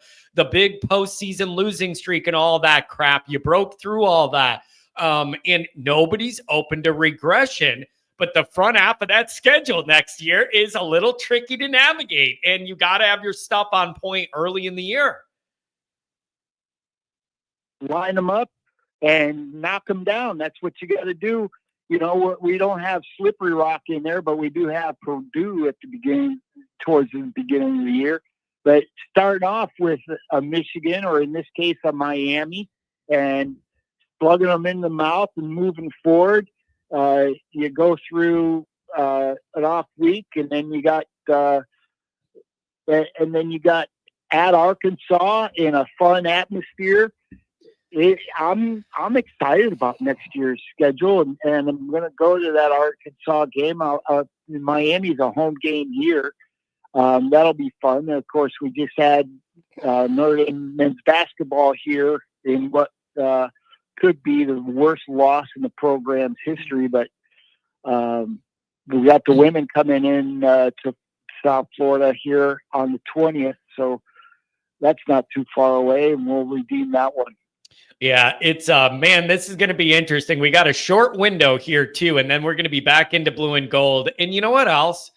A: big postseason losing streak and all that crap. You broke through all that. And nobody's open to regression. But the front half of that schedule next year is a little tricky to navigate. And you got to have your stuff on point early in the year.
E: Line them up and knock them down. That's what you got to do. We don't have Slippery Rock in there, but we do have Purdue towards the beginning of the year. But starting off with a Michigan, or in this case, a Miami, and plugging them in the mouth and moving forward. You go through an off week, and then you got at Arkansas in a fun atmosphere. I'm excited about next year's schedule, and I'm going to go to that Arkansas game. Miami's a home game here. That'll be fun. And of course, we just had Notre Dame men's basketball here in what could be the worst loss in the program's history. But we got the women coming in to South Florida here on the 20th, so that's not too far away, and we'll redeem that one.
A: Yeah, it's man, this is going to be interesting. We got a short window here too, and then we're going to be back into blue and gold. And you know what else?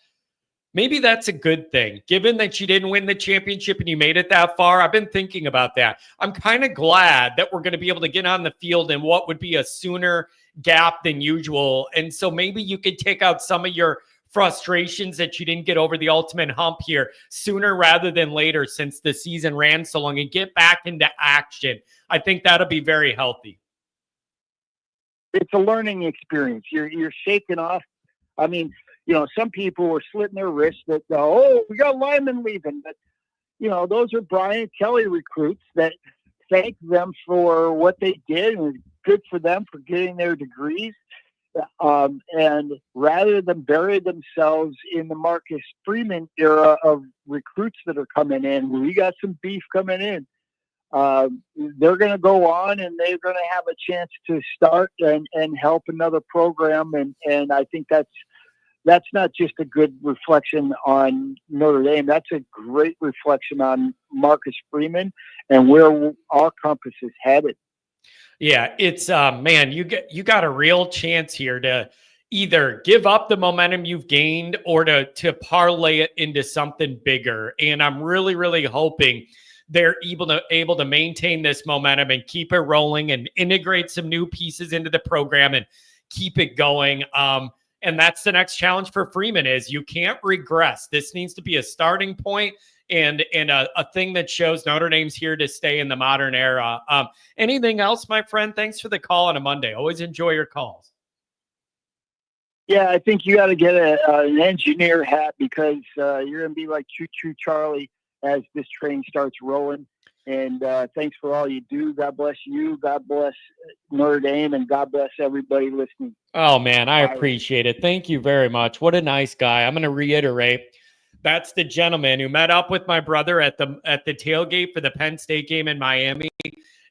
A: Maybe that's a good thing. Given that you didn't win the championship and you made it that far, I've been thinking about that. I'm kind of glad that we're going to be able to get on the field in what would be a sooner gap than usual. And so maybe you could take out some of your frustrations that you didn't get over the ultimate hump here sooner rather than later, since the season ran so long, and get back into action. I think that'll be very healthy.
E: It's a learning experience. You're shaking off. I mean, you know, some people were slitting their wrists that, oh, we got linemen leaving. But, you know, those are Brian Kelly recruits that thank them for what they did, and it's good for them for getting their degrees. And rather than bury themselves in the Marcus Freeman era of recruits that are coming in, we got some beef coming in. They're going to go on, and they're going to have a chance to start and help another program. And I think that's not just a good reflection on Notre Dame. That's a great reflection on Marcus Freeman and where our compass is headed.
A: Yeah, it's man, you got a real chance here to either give up the momentum you've gained or to parlay it into something bigger. And I'm really, really hoping they're able to maintain this momentum and keep it rolling and integrate some new pieces into the program and keep it going. And that's the next challenge for Freeman is you can't regress. This needs to be a starting point and a thing that shows Notre Dame's here to stay in the modern era. Anything else, my friend? Thanks for the call on a Monday. Always enjoy your calls.
E: Yeah, I think you got to get an engineer hat because you're going to be like Choo Choo Charlie as this train starts rolling. And thanks for all you do. God bless you. God bless Notre Dame, and God bless everybody listening.
A: Oh, man, I appreciate it. Thank you very much. What a nice guy. I'm going to reiterate. That's the gentleman who met up with my brother at the tailgate for the Penn State game in Miami.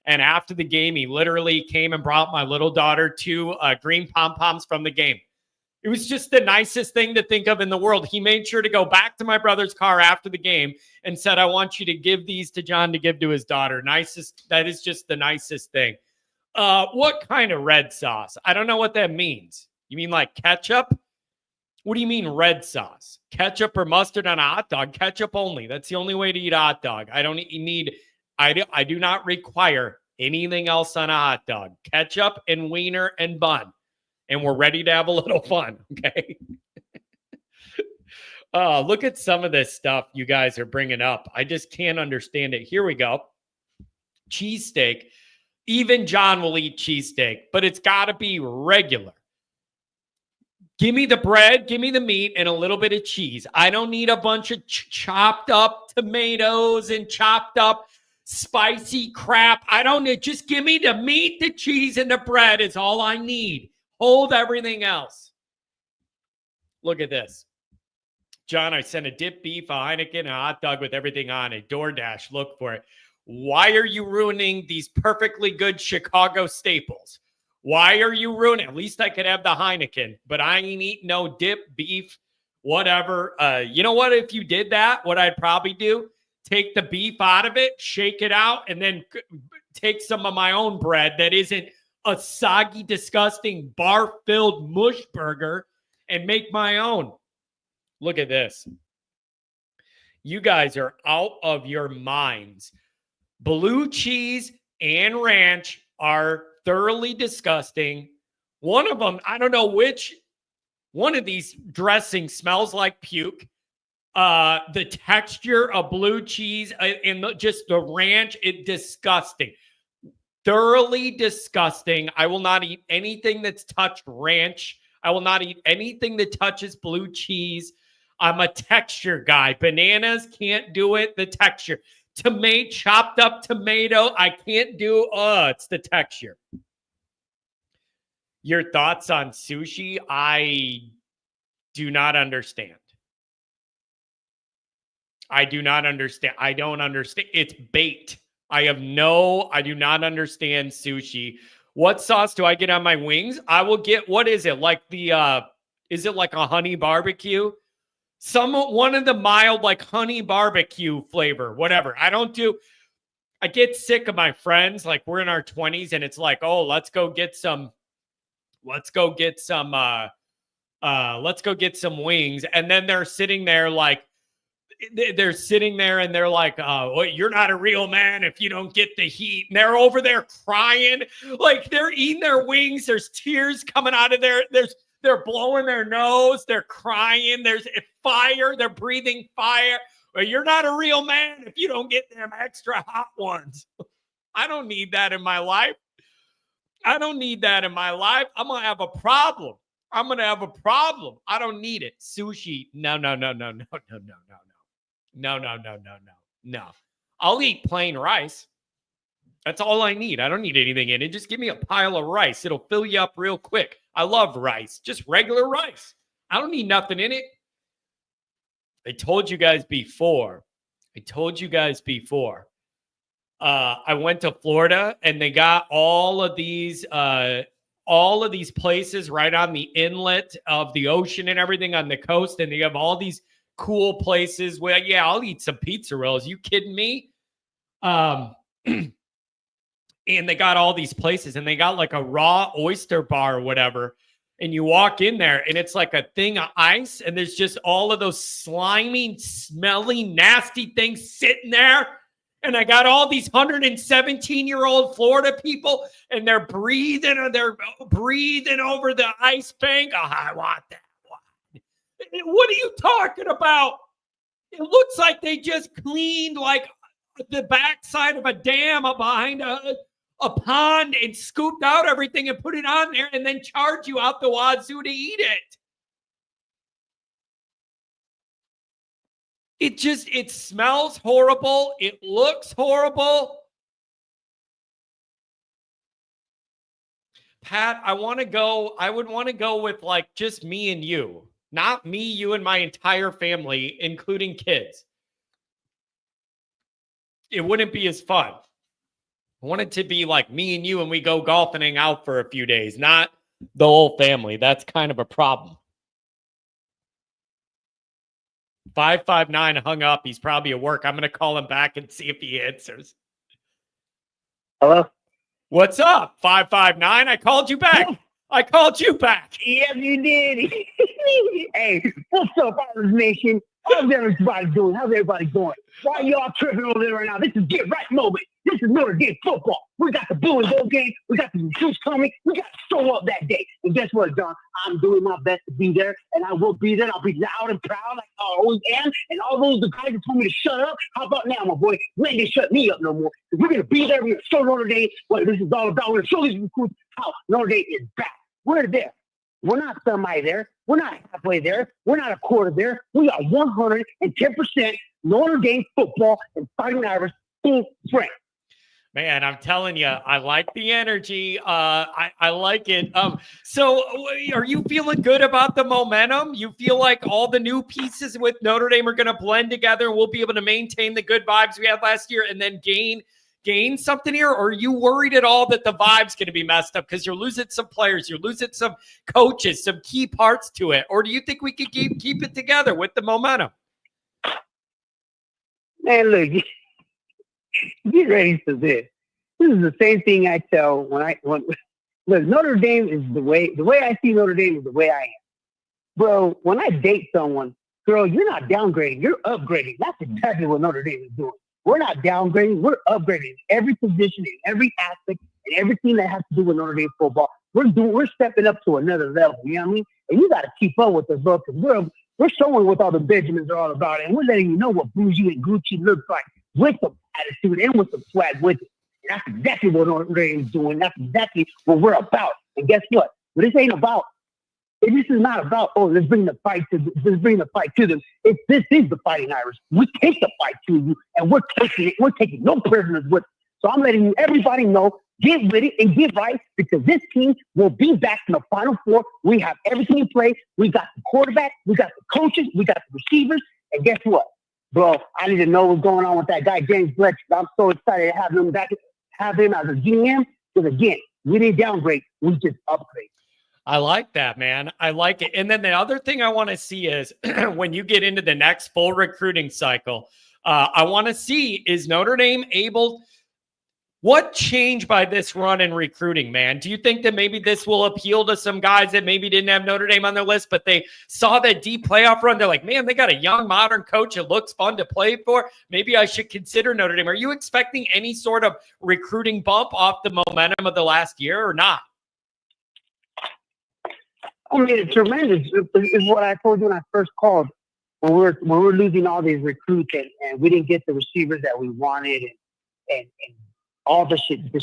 A: And after the game, he literally came and brought my little daughter 2 green pom-poms from the game. It was just the nicest thing to think of in the world. He made sure to go back to my brother's car after the game and said, I want you to give these to John to give to his daughter. That is just the nicest thing. What kind of red sauce? I don't know what that means. You mean like ketchup? What do you mean red sauce? Ketchup or mustard on a hot dog? Ketchup only. That's the only way to eat a hot dog. I do not require anything else on a hot dog. Ketchup and wiener and bun. And we're ready to have a little fun, okay? Look at some of this stuff you guys are bringing up. I just can't understand it. Here we go. Cheesesteak. Even John will eat cheesesteak, but it's got to be regular. Give me the bread, give me the meat, and a little bit of cheese. I don't need a bunch of chopped up tomatoes and chopped up spicy crap. I don't need, just give me the meat, the cheese, and the bread is all I need. Hold everything else. Look at this. John, I sent a dip beef, a Heineken, a hot dog with everything on it. DoorDash, look for it. Why are you ruining these perfectly good Chicago staples? Why are you ruining? At least I could have the Heineken, but I ain't eating no dip, beef, whatever. You know what? If you did that, what I'd probably do, take the beef out of it, shake it out, and then take some of my own bread that isn't a soggy, disgusting, bar-filled mush burger and make my own. Look at this. You guys are out of your minds. Blue cheese and ranch are thoroughly disgusting. One of them, I don't know which one of these dressings smells like puke. The texture of blue cheese and just the ranch, it's disgusting. Thoroughly disgusting. I will not eat anything that's touched ranch. I will not eat anything that touches blue cheese. I'm a texture guy. Bananas can't do it. The texture. chopped up tomato. I can't do, it's the texture. Your thoughts on sushi? I do not understand. I do not understand. I don't understand. It's bait. I do not understand sushi. What sauce do I get on my wings? I will get, what is it? Like is it like a honey barbecue? One of the mild, like honey barbecue flavor, whatever. I get sick of my friends. Like we're in our 20s and it's like, oh, let's go get some wings. And then they're sitting there like, and they're like, well, you're not a real man if you don't get the heat. And they're over there crying, like they're eating their wings. There's tears coming out of they're blowing their nose. They're crying. There's fire. They're breathing fire. Well, you're not a real man if you don't get them extra hot ones. I don't need that in my life. I'm going to have a problem. I don't need it. Sushi. No. No. I'll eat plain rice. That's all I need. I don't need anything in it. Just give me a pile of rice. It'll fill you up real quick. I love rice. Just regular rice. I don't need nothing in it. I told you guys before. I went to Florida and they got all of these places right on the inlet of the ocean and everything on the coast. And they have all these cool places where, yeah, I'll eat some pizza rolls. You kidding me? And they got all these places and they got like a raw oyster bar or whatever. And you walk in there and it's like a thing of ice and there's just all of those slimy, smelly, nasty things sitting there. And I got all these 117-year-old Florida people and they're breathing over the ice bank. Oh, I want that one. What are you talking about? It looks like they just cleaned like the backside of a dam behind a pond and scooped out everything and put it on there and then charge you out the wazoo to eat it. It smells horrible. It looks horrible. Pat, I would want to go with like just me and you. Not me, you, and my entire family, including kids. It wouldn't be as fun. I want it to be like me and you and we go golfing out for a few days, not the whole family. That's kind of a problem. 559 hung up. He's probably at work. I'm going to call him back and see if he answers.
E: Hello?
A: What's up, 559? I called you back.
E: Yes, you did. Hey, what's up, Islanders Nation? How's everybody doing? How's everybody going? Why y'all tripping over there right now? This is get right moment. This is Notre Dame football. We got the blue and gold game. We got the juice coming. We got to show up that day. And guess what, John? I'm doing my best to be there, and I will be there. I'll be loud and proud like I always am. And all those the guys that told me to shut up, how about now, my boy? You ain't gonna shut me up no more. We're going to be there. We're going to show Notre Dame what this is all about. We're going to show these recruits how Notre Dame is back. We're there. We're not semi there. We're not halfway there. We're not a quarter there. We are 110% Notre Dame football and Fighting Irish full strength.
A: Man, I'm telling you, I like the energy. I like it. So are you feeling good about the momentum? You feel like all the new pieces with Notre Dame are going to blend together and we'll be able to maintain the good vibes we had last year and then gain something here? Or are you worried at all that the vibe's going to be messed up because you're losing some players, you're losing some coaches, some key parts to it? Or do you think we could keep it together with the momentum?
E: Man, look, get ready for this. This is the same thing I tell when look, Notre Dame is the way I see Notre Dame is the way I am. Bro, when I date someone, girl, you're not downgrading, you're upgrading. That's exactly what Notre Dame is doing. We're not downgrading, we're upgrading every position, in every aspect, and everything that has to do with Notre Dame football. We're stepping up to another level, you know what I mean? And you got to keep up with us, bro, because we're showing what all the Benjamins are all about, and we're letting you know what bougie and Gucci looks like with some attitude and with some swag with it. And that's exactly what Notre Dame is doing. That's exactly what we're about. And guess what? What this ain't about
F: This is not about, let's bring the fight to them. This is the Fighting Irish. We take the fight to you, and we're taking it. We're taking no prisoners with us. So I'm letting everybody know, get with it and get right, because this team will be back in the Final Four. We have everything in place. We got the quarterback, we got the coaches, we got the receivers, and guess what? Bro, I need to know what's going on with that guy, James Fletcher. I'm so excited to have him back, have him as a GM, because again, we didn't downgrade, we just upgrade.
A: I like that, man. I like it. And then the other thing I want to see is when you get into the next full recruiting cycle, I want to see, is Notre Dame able – what changed by this run in recruiting, man? Do you think that maybe this will appeal to some guys that maybe didn't have Notre Dame on their list, but they saw that deep playoff run? They're like, man, they got a young, modern coach. It looks fun to play for. Maybe I should consider Notre Dame. Are you expecting any sort of recruiting bump off the momentum of the last year or not?
F: I mean, it's tremendous. Is what I told you when I first called. When we're losing all these recruits and we didn't get the receivers that we wanted and all the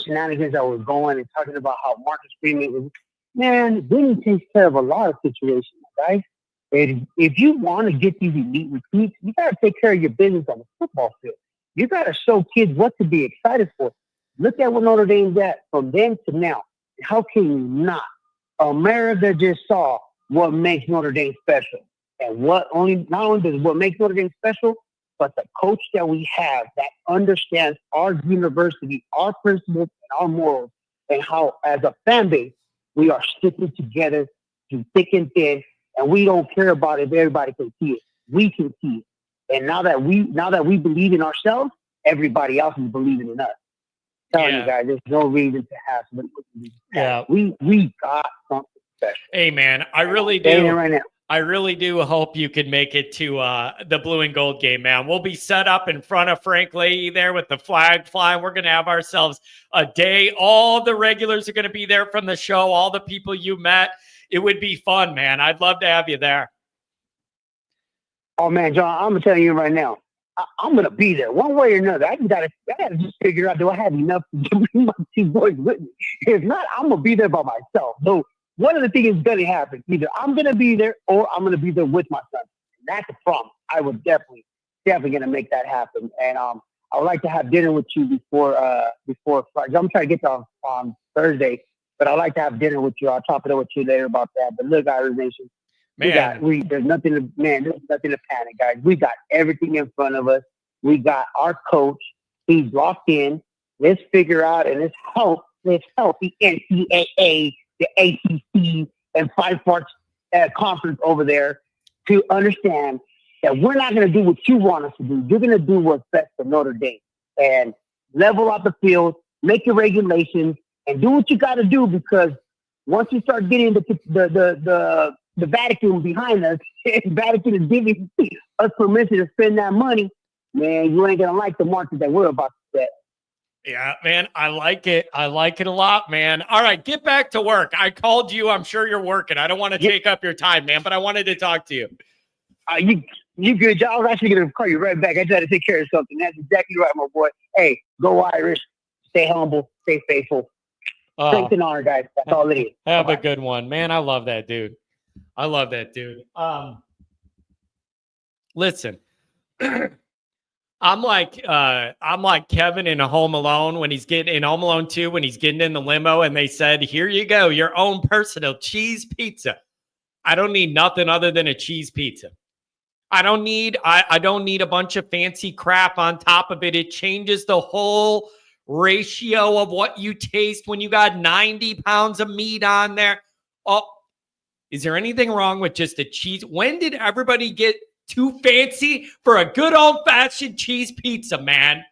F: shenanigans that were going and talking about how Marcus Freeman was, man, Vinny takes care of a lot of situations, right? And if you want to get these elite recruits, you got to take care of your business on the football field. You got to show kids what to be excited for. Look at what Notre Dame's at from then to now. How can you not? America just saw what makes Notre Dame special. And not only does what makes Notre Dame special, but the coach that we have that understands our university, our principles, and our morals, and how, as a fan base, we are sticking together through thick and thin, and we don't care about if everybody can see it. We can see it. And now that we believe in ourselves, everybody else is believing in us. Telling you guys, there's no reason to have somebody.
A: Yeah,
F: we got something special.
A: Hey, man, I really do.
F: Right now.
A: I really do hope you can make it to the blue and gold game, man. We'll be set up in front of Frank Leahy there with the flag flying. We're going to have ourselves a day. All the regulars are going to be there from the show, all the people you met. It would be fun, man. I'd love to have you there.
F: Oh, man, John, I'm going to tell you right now, I'm going to be there one way or another. I got to just figure out, do I have enough to bring my two boys with me? If not, I'm going to be there by myself. So one of the things is going to happen. Either I'm going to be there or I'm going to be there with my son. That's a promise. I would definitely going to make that happen. And I would like to have dinner with you before Friday. I'm trying to get to on Thursday, but I'd like to have dinner with you. I'll top it up with you later about that. But look, Irish Nation, there's nothing to panic, guys. We got everything in front of us. We got our coach. He's locked in. Let's figure out and let's help the NCAA, the ACC, and Five Parts conference over there to understand that we're not going to do what you want us to do. You're going to do what's best for Notre Dame and level out the field, make your regulations, and do what you got to do, because once you start getting the Vatican behind us, and Vatican is giving us permission to spend that money, man, you ain't going to like the market that we're about to set.
A: Yeah, man, I like it. I like it a lot, man. All right, get back to work. I called you. I'm sure you're working. I don't want to take up your time, man, but I wanted to talk to you.
F: You good, John? I was actually going to call you right back. I tried to take care of something. That's exactly right, my boy. Hey, go Irish. Stay humble. Stay faithful. Strength and honor, guys. That's all it is.
A: Have a good one, man. I love that dude. Listen. I'm like Kevin in Home Alone when he's getting in Home Alone 2 when he's getting in the limo and they said, "Here you go, your own personal cheese pizza." I don't need nothing other than a cheese pizza. I don't need a bunch of fancy crap on top of it. It changes the whole ratio of what you taste when you got 90 pounds of meat on there. Oh, is there anything wrong with just a cheese? When did everybody get too fancy for a good old-fashioned cheese pizza, man?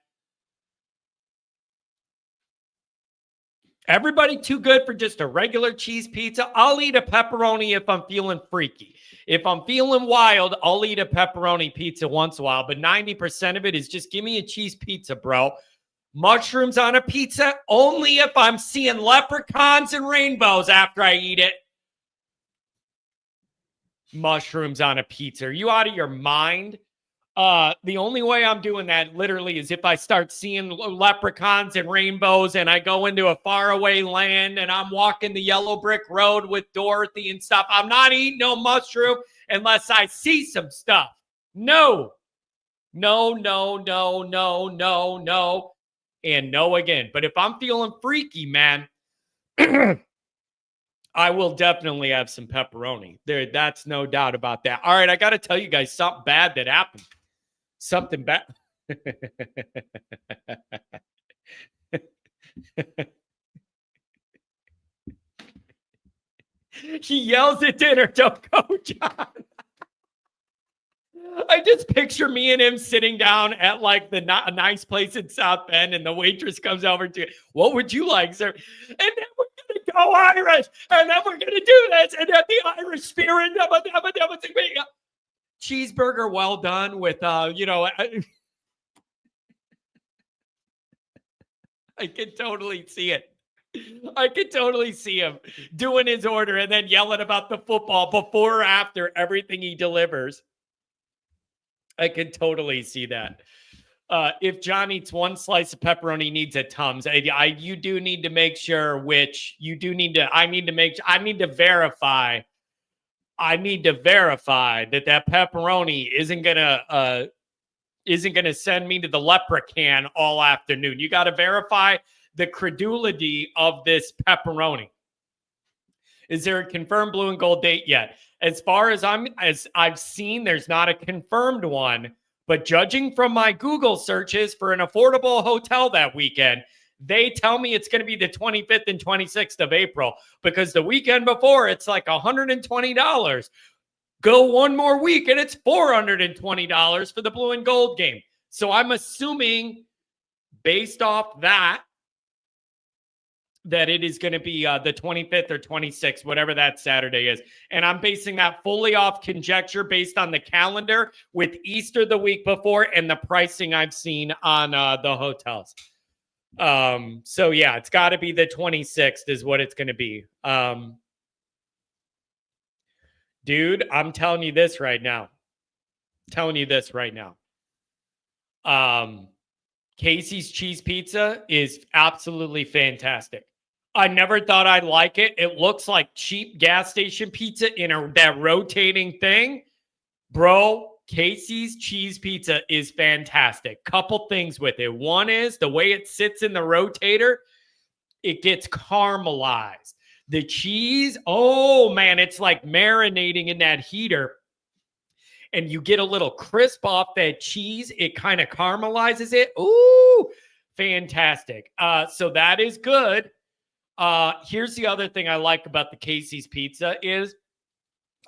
A: Everybody too good for just a regular cheese pizza? I'll eat a pepperoni if I'm feeling freaky. If I'm feeling wild, I'll eat a pepperoni pizza once in a while, but 90% of it is just give me a cheese pizza, bro. Mushrooms on a pizza? Only if I'm seeing leprechauns and rainbows after I eat it. Mushrooms on a pizza. Are you out of your mind? The only way I'm doing that literally is if I start seeing leprechauns and rainbows and I go into a faraway land and I'm walking the yellow brick road with Dorothy and stuff. I'm not eating no mushroom unless I see some stuff. No, no, no, no, no, no, no, and no again. But if I'm feeling freaky, man, I will definitely have some pepperoni. That's no doubt about that. All right, I got to tell you guys something bad that happened. Something bad. He yells at dinner, "Don't go, John." I just picture me and him sitting down at like a nice place in South Bend, and the waitress comes over to, "What would you like, sir?" And then we're going to go Irish, and then we're going to do this, and then the Irish spirit. Cheeseburger well done with, I can totally see it. I could totally see him doing his order and then yelling about the football before or after everything he delivers. I can totally see that. If John eats one slice of pepperoni, he needs a Tums. You do need to make sure which you do need to. I need to verify. I need to verify that pepperoni isn't gonna send me to the leprechaun all afternoon. You got to verify the credulity of this pepperoni. Is there a confirmed blue and gold date yet? As far as I've seen, there's not a confirmed one, but judging from my Google searches for an affordable hotel that weekend, they tell me it's going to be the 25th and 26th of April, because the weekend before it's like $120. Go one more week and it's $420 for the blue and gold game. So I'm assuming based off that it is going to be the 25th or 26th, whatever that Saturday is. And I'm basing that fully off conjecture based on the calendar with Easter the week before and the pricing I've seen on the hotels. So yeah, it's got to be the 26th is what it's going to be. Dude, I'm telling you this right now. Casey's cheese pizza is absolutely fantastic. I never thought I'd like it. It looks like cheap gas station pizza in that rotating thing. Bro, Casey's cheese pizza is fantastic. Couple things with it. One is the way it sits in the rotator, it gets caramelized. The cheese, oh man, it's like marinating in that heater. And you get a little crisp off that cheese. It kind of caramelizes it. Ooh, fantastic. So that is good. Here's the other thing I like about the Casey's pizza is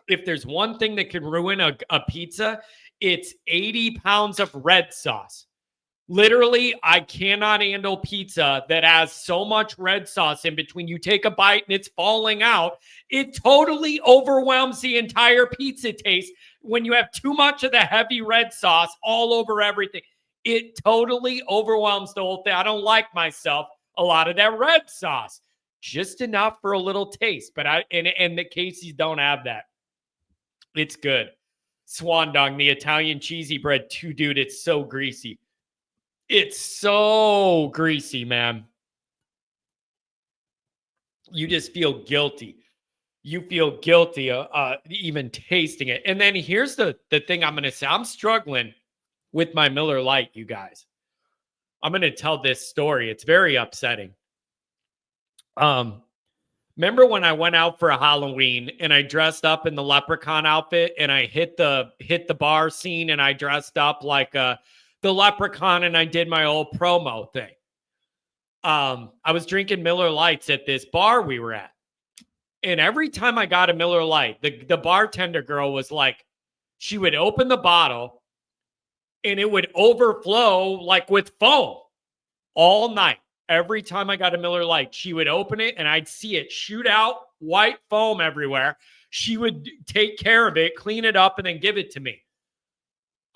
A: if there's one thing that can ruin a pizza, it's 80 pounds of red sauce. Literally, I cannot handle pizza that has so much red sauce in between. You take a bite and it's falling out. It totally overwhelms the entire pizza taste when you have too much of the heavy red sauce all over everything. It totally overwhelms the whole thing. I don't like myself a lot of that red sauce. Just enough for a little taste. But and the Casey's don't have that. It's good. Swan dog, the Italian cheesy bread too, dude. It's so greasy. It's so greasy, man. You just feel guilty. You feel guilty even tasting it. And then here's the thing I'm going to say. I'm struggling with my Miller Lite, you guys. I'm going to tell this story. It's very upsetting. Remember when I went out for a Halloween and I dressed up in the leprechaun outfit and I hit the bar scene and I dressed up like the leprechaun and I did my old promo thing. I was drinking Miller Lights at this bar we were at. And every time I got a Miller Lite, the bartender girl was like, she would open the bottle and it would overflow like with foam all night. Every time I got a Miller Lite, she would open it and I'd see it shoot out white foam everywhere. She would take care of it, clean it up, and then give it to me.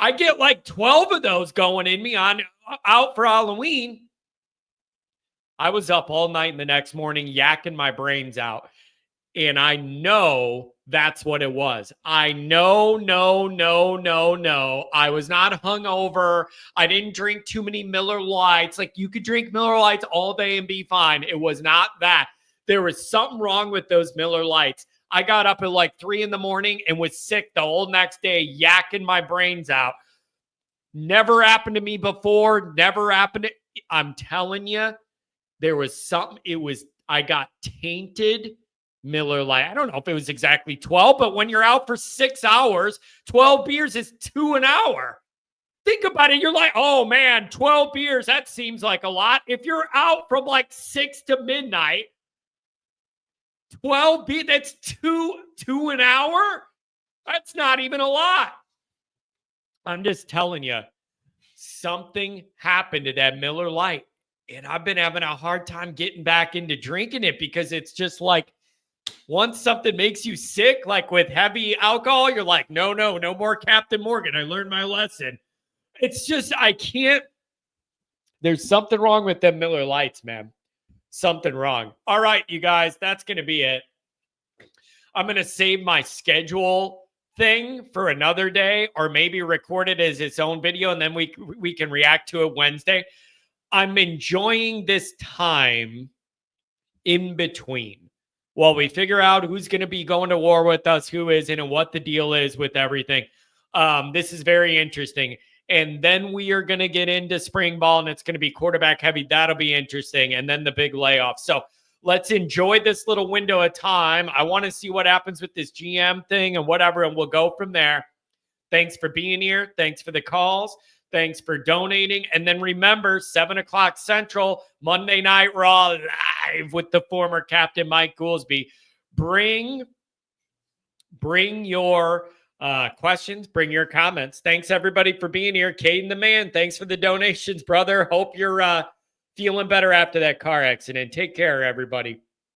A: I get like 12 of those going in me out for Halloween. I was up all night and the next morning yakking my brains out. And I know that's what it was. I know, no. I was not hungover. I didn't drink too many Miller Lights. Like, you could drink Miller Lights all day and be fine. It was not that. There was something wrong with those Miller Lights. I got up at like 3 a.m. and was sick the whole next day, yakking my brains out. Never happened to me before. Never happened to, I'm telling you, there was something. I got tainted Miller Lite. I don't know if it was exactly 12, but when you're out for 6 hours, 12 beers is 2 an hour. Think about it. You're like, oh man, 12 beers, that seems like a lot. If you're out from like 6 to midnight, 12 beers, that's two an hour. That's not even a lot. I'm just telling you, something happened to that Miller Lite. And I've been having a hard time getting back into drinking it because it's just like, once something makes you sick, like with heavy alcohol, you're like, no more Captain Morgan. I learned my lesson. It's just, I can't. There's something wrong with them Miller Lights, man. Something wrong. All right, you guys, that's going to be it. I'm going to save my schedule thing for another day, or maybe record it as its own video, and then we can react to it Wednesday. I'm enjoying this time in between while we figure out who's going to be going to war with us, who isn't, and what the deal is with everything. This is very interesting. And then we are going to get into spring ball, and it's going to be quarterback heavy. That'll be interesting. And then the big layoff. So let's enjoy this little window of time. I want to see what happens with this GM thing and whatever, and we'll go from there. Thanks for being here. Thanks for the calls. Thanks for donating. And then remember, 7 o'clock Central, Monday Night Raw, live with the former captain, Mike Goolsby. Bring your questions, bring your comments. Thanks, everybody, for being here. Caden the man, thanks for the donations, brother. Hope you're feeling better after that car accident. Take care, everybody.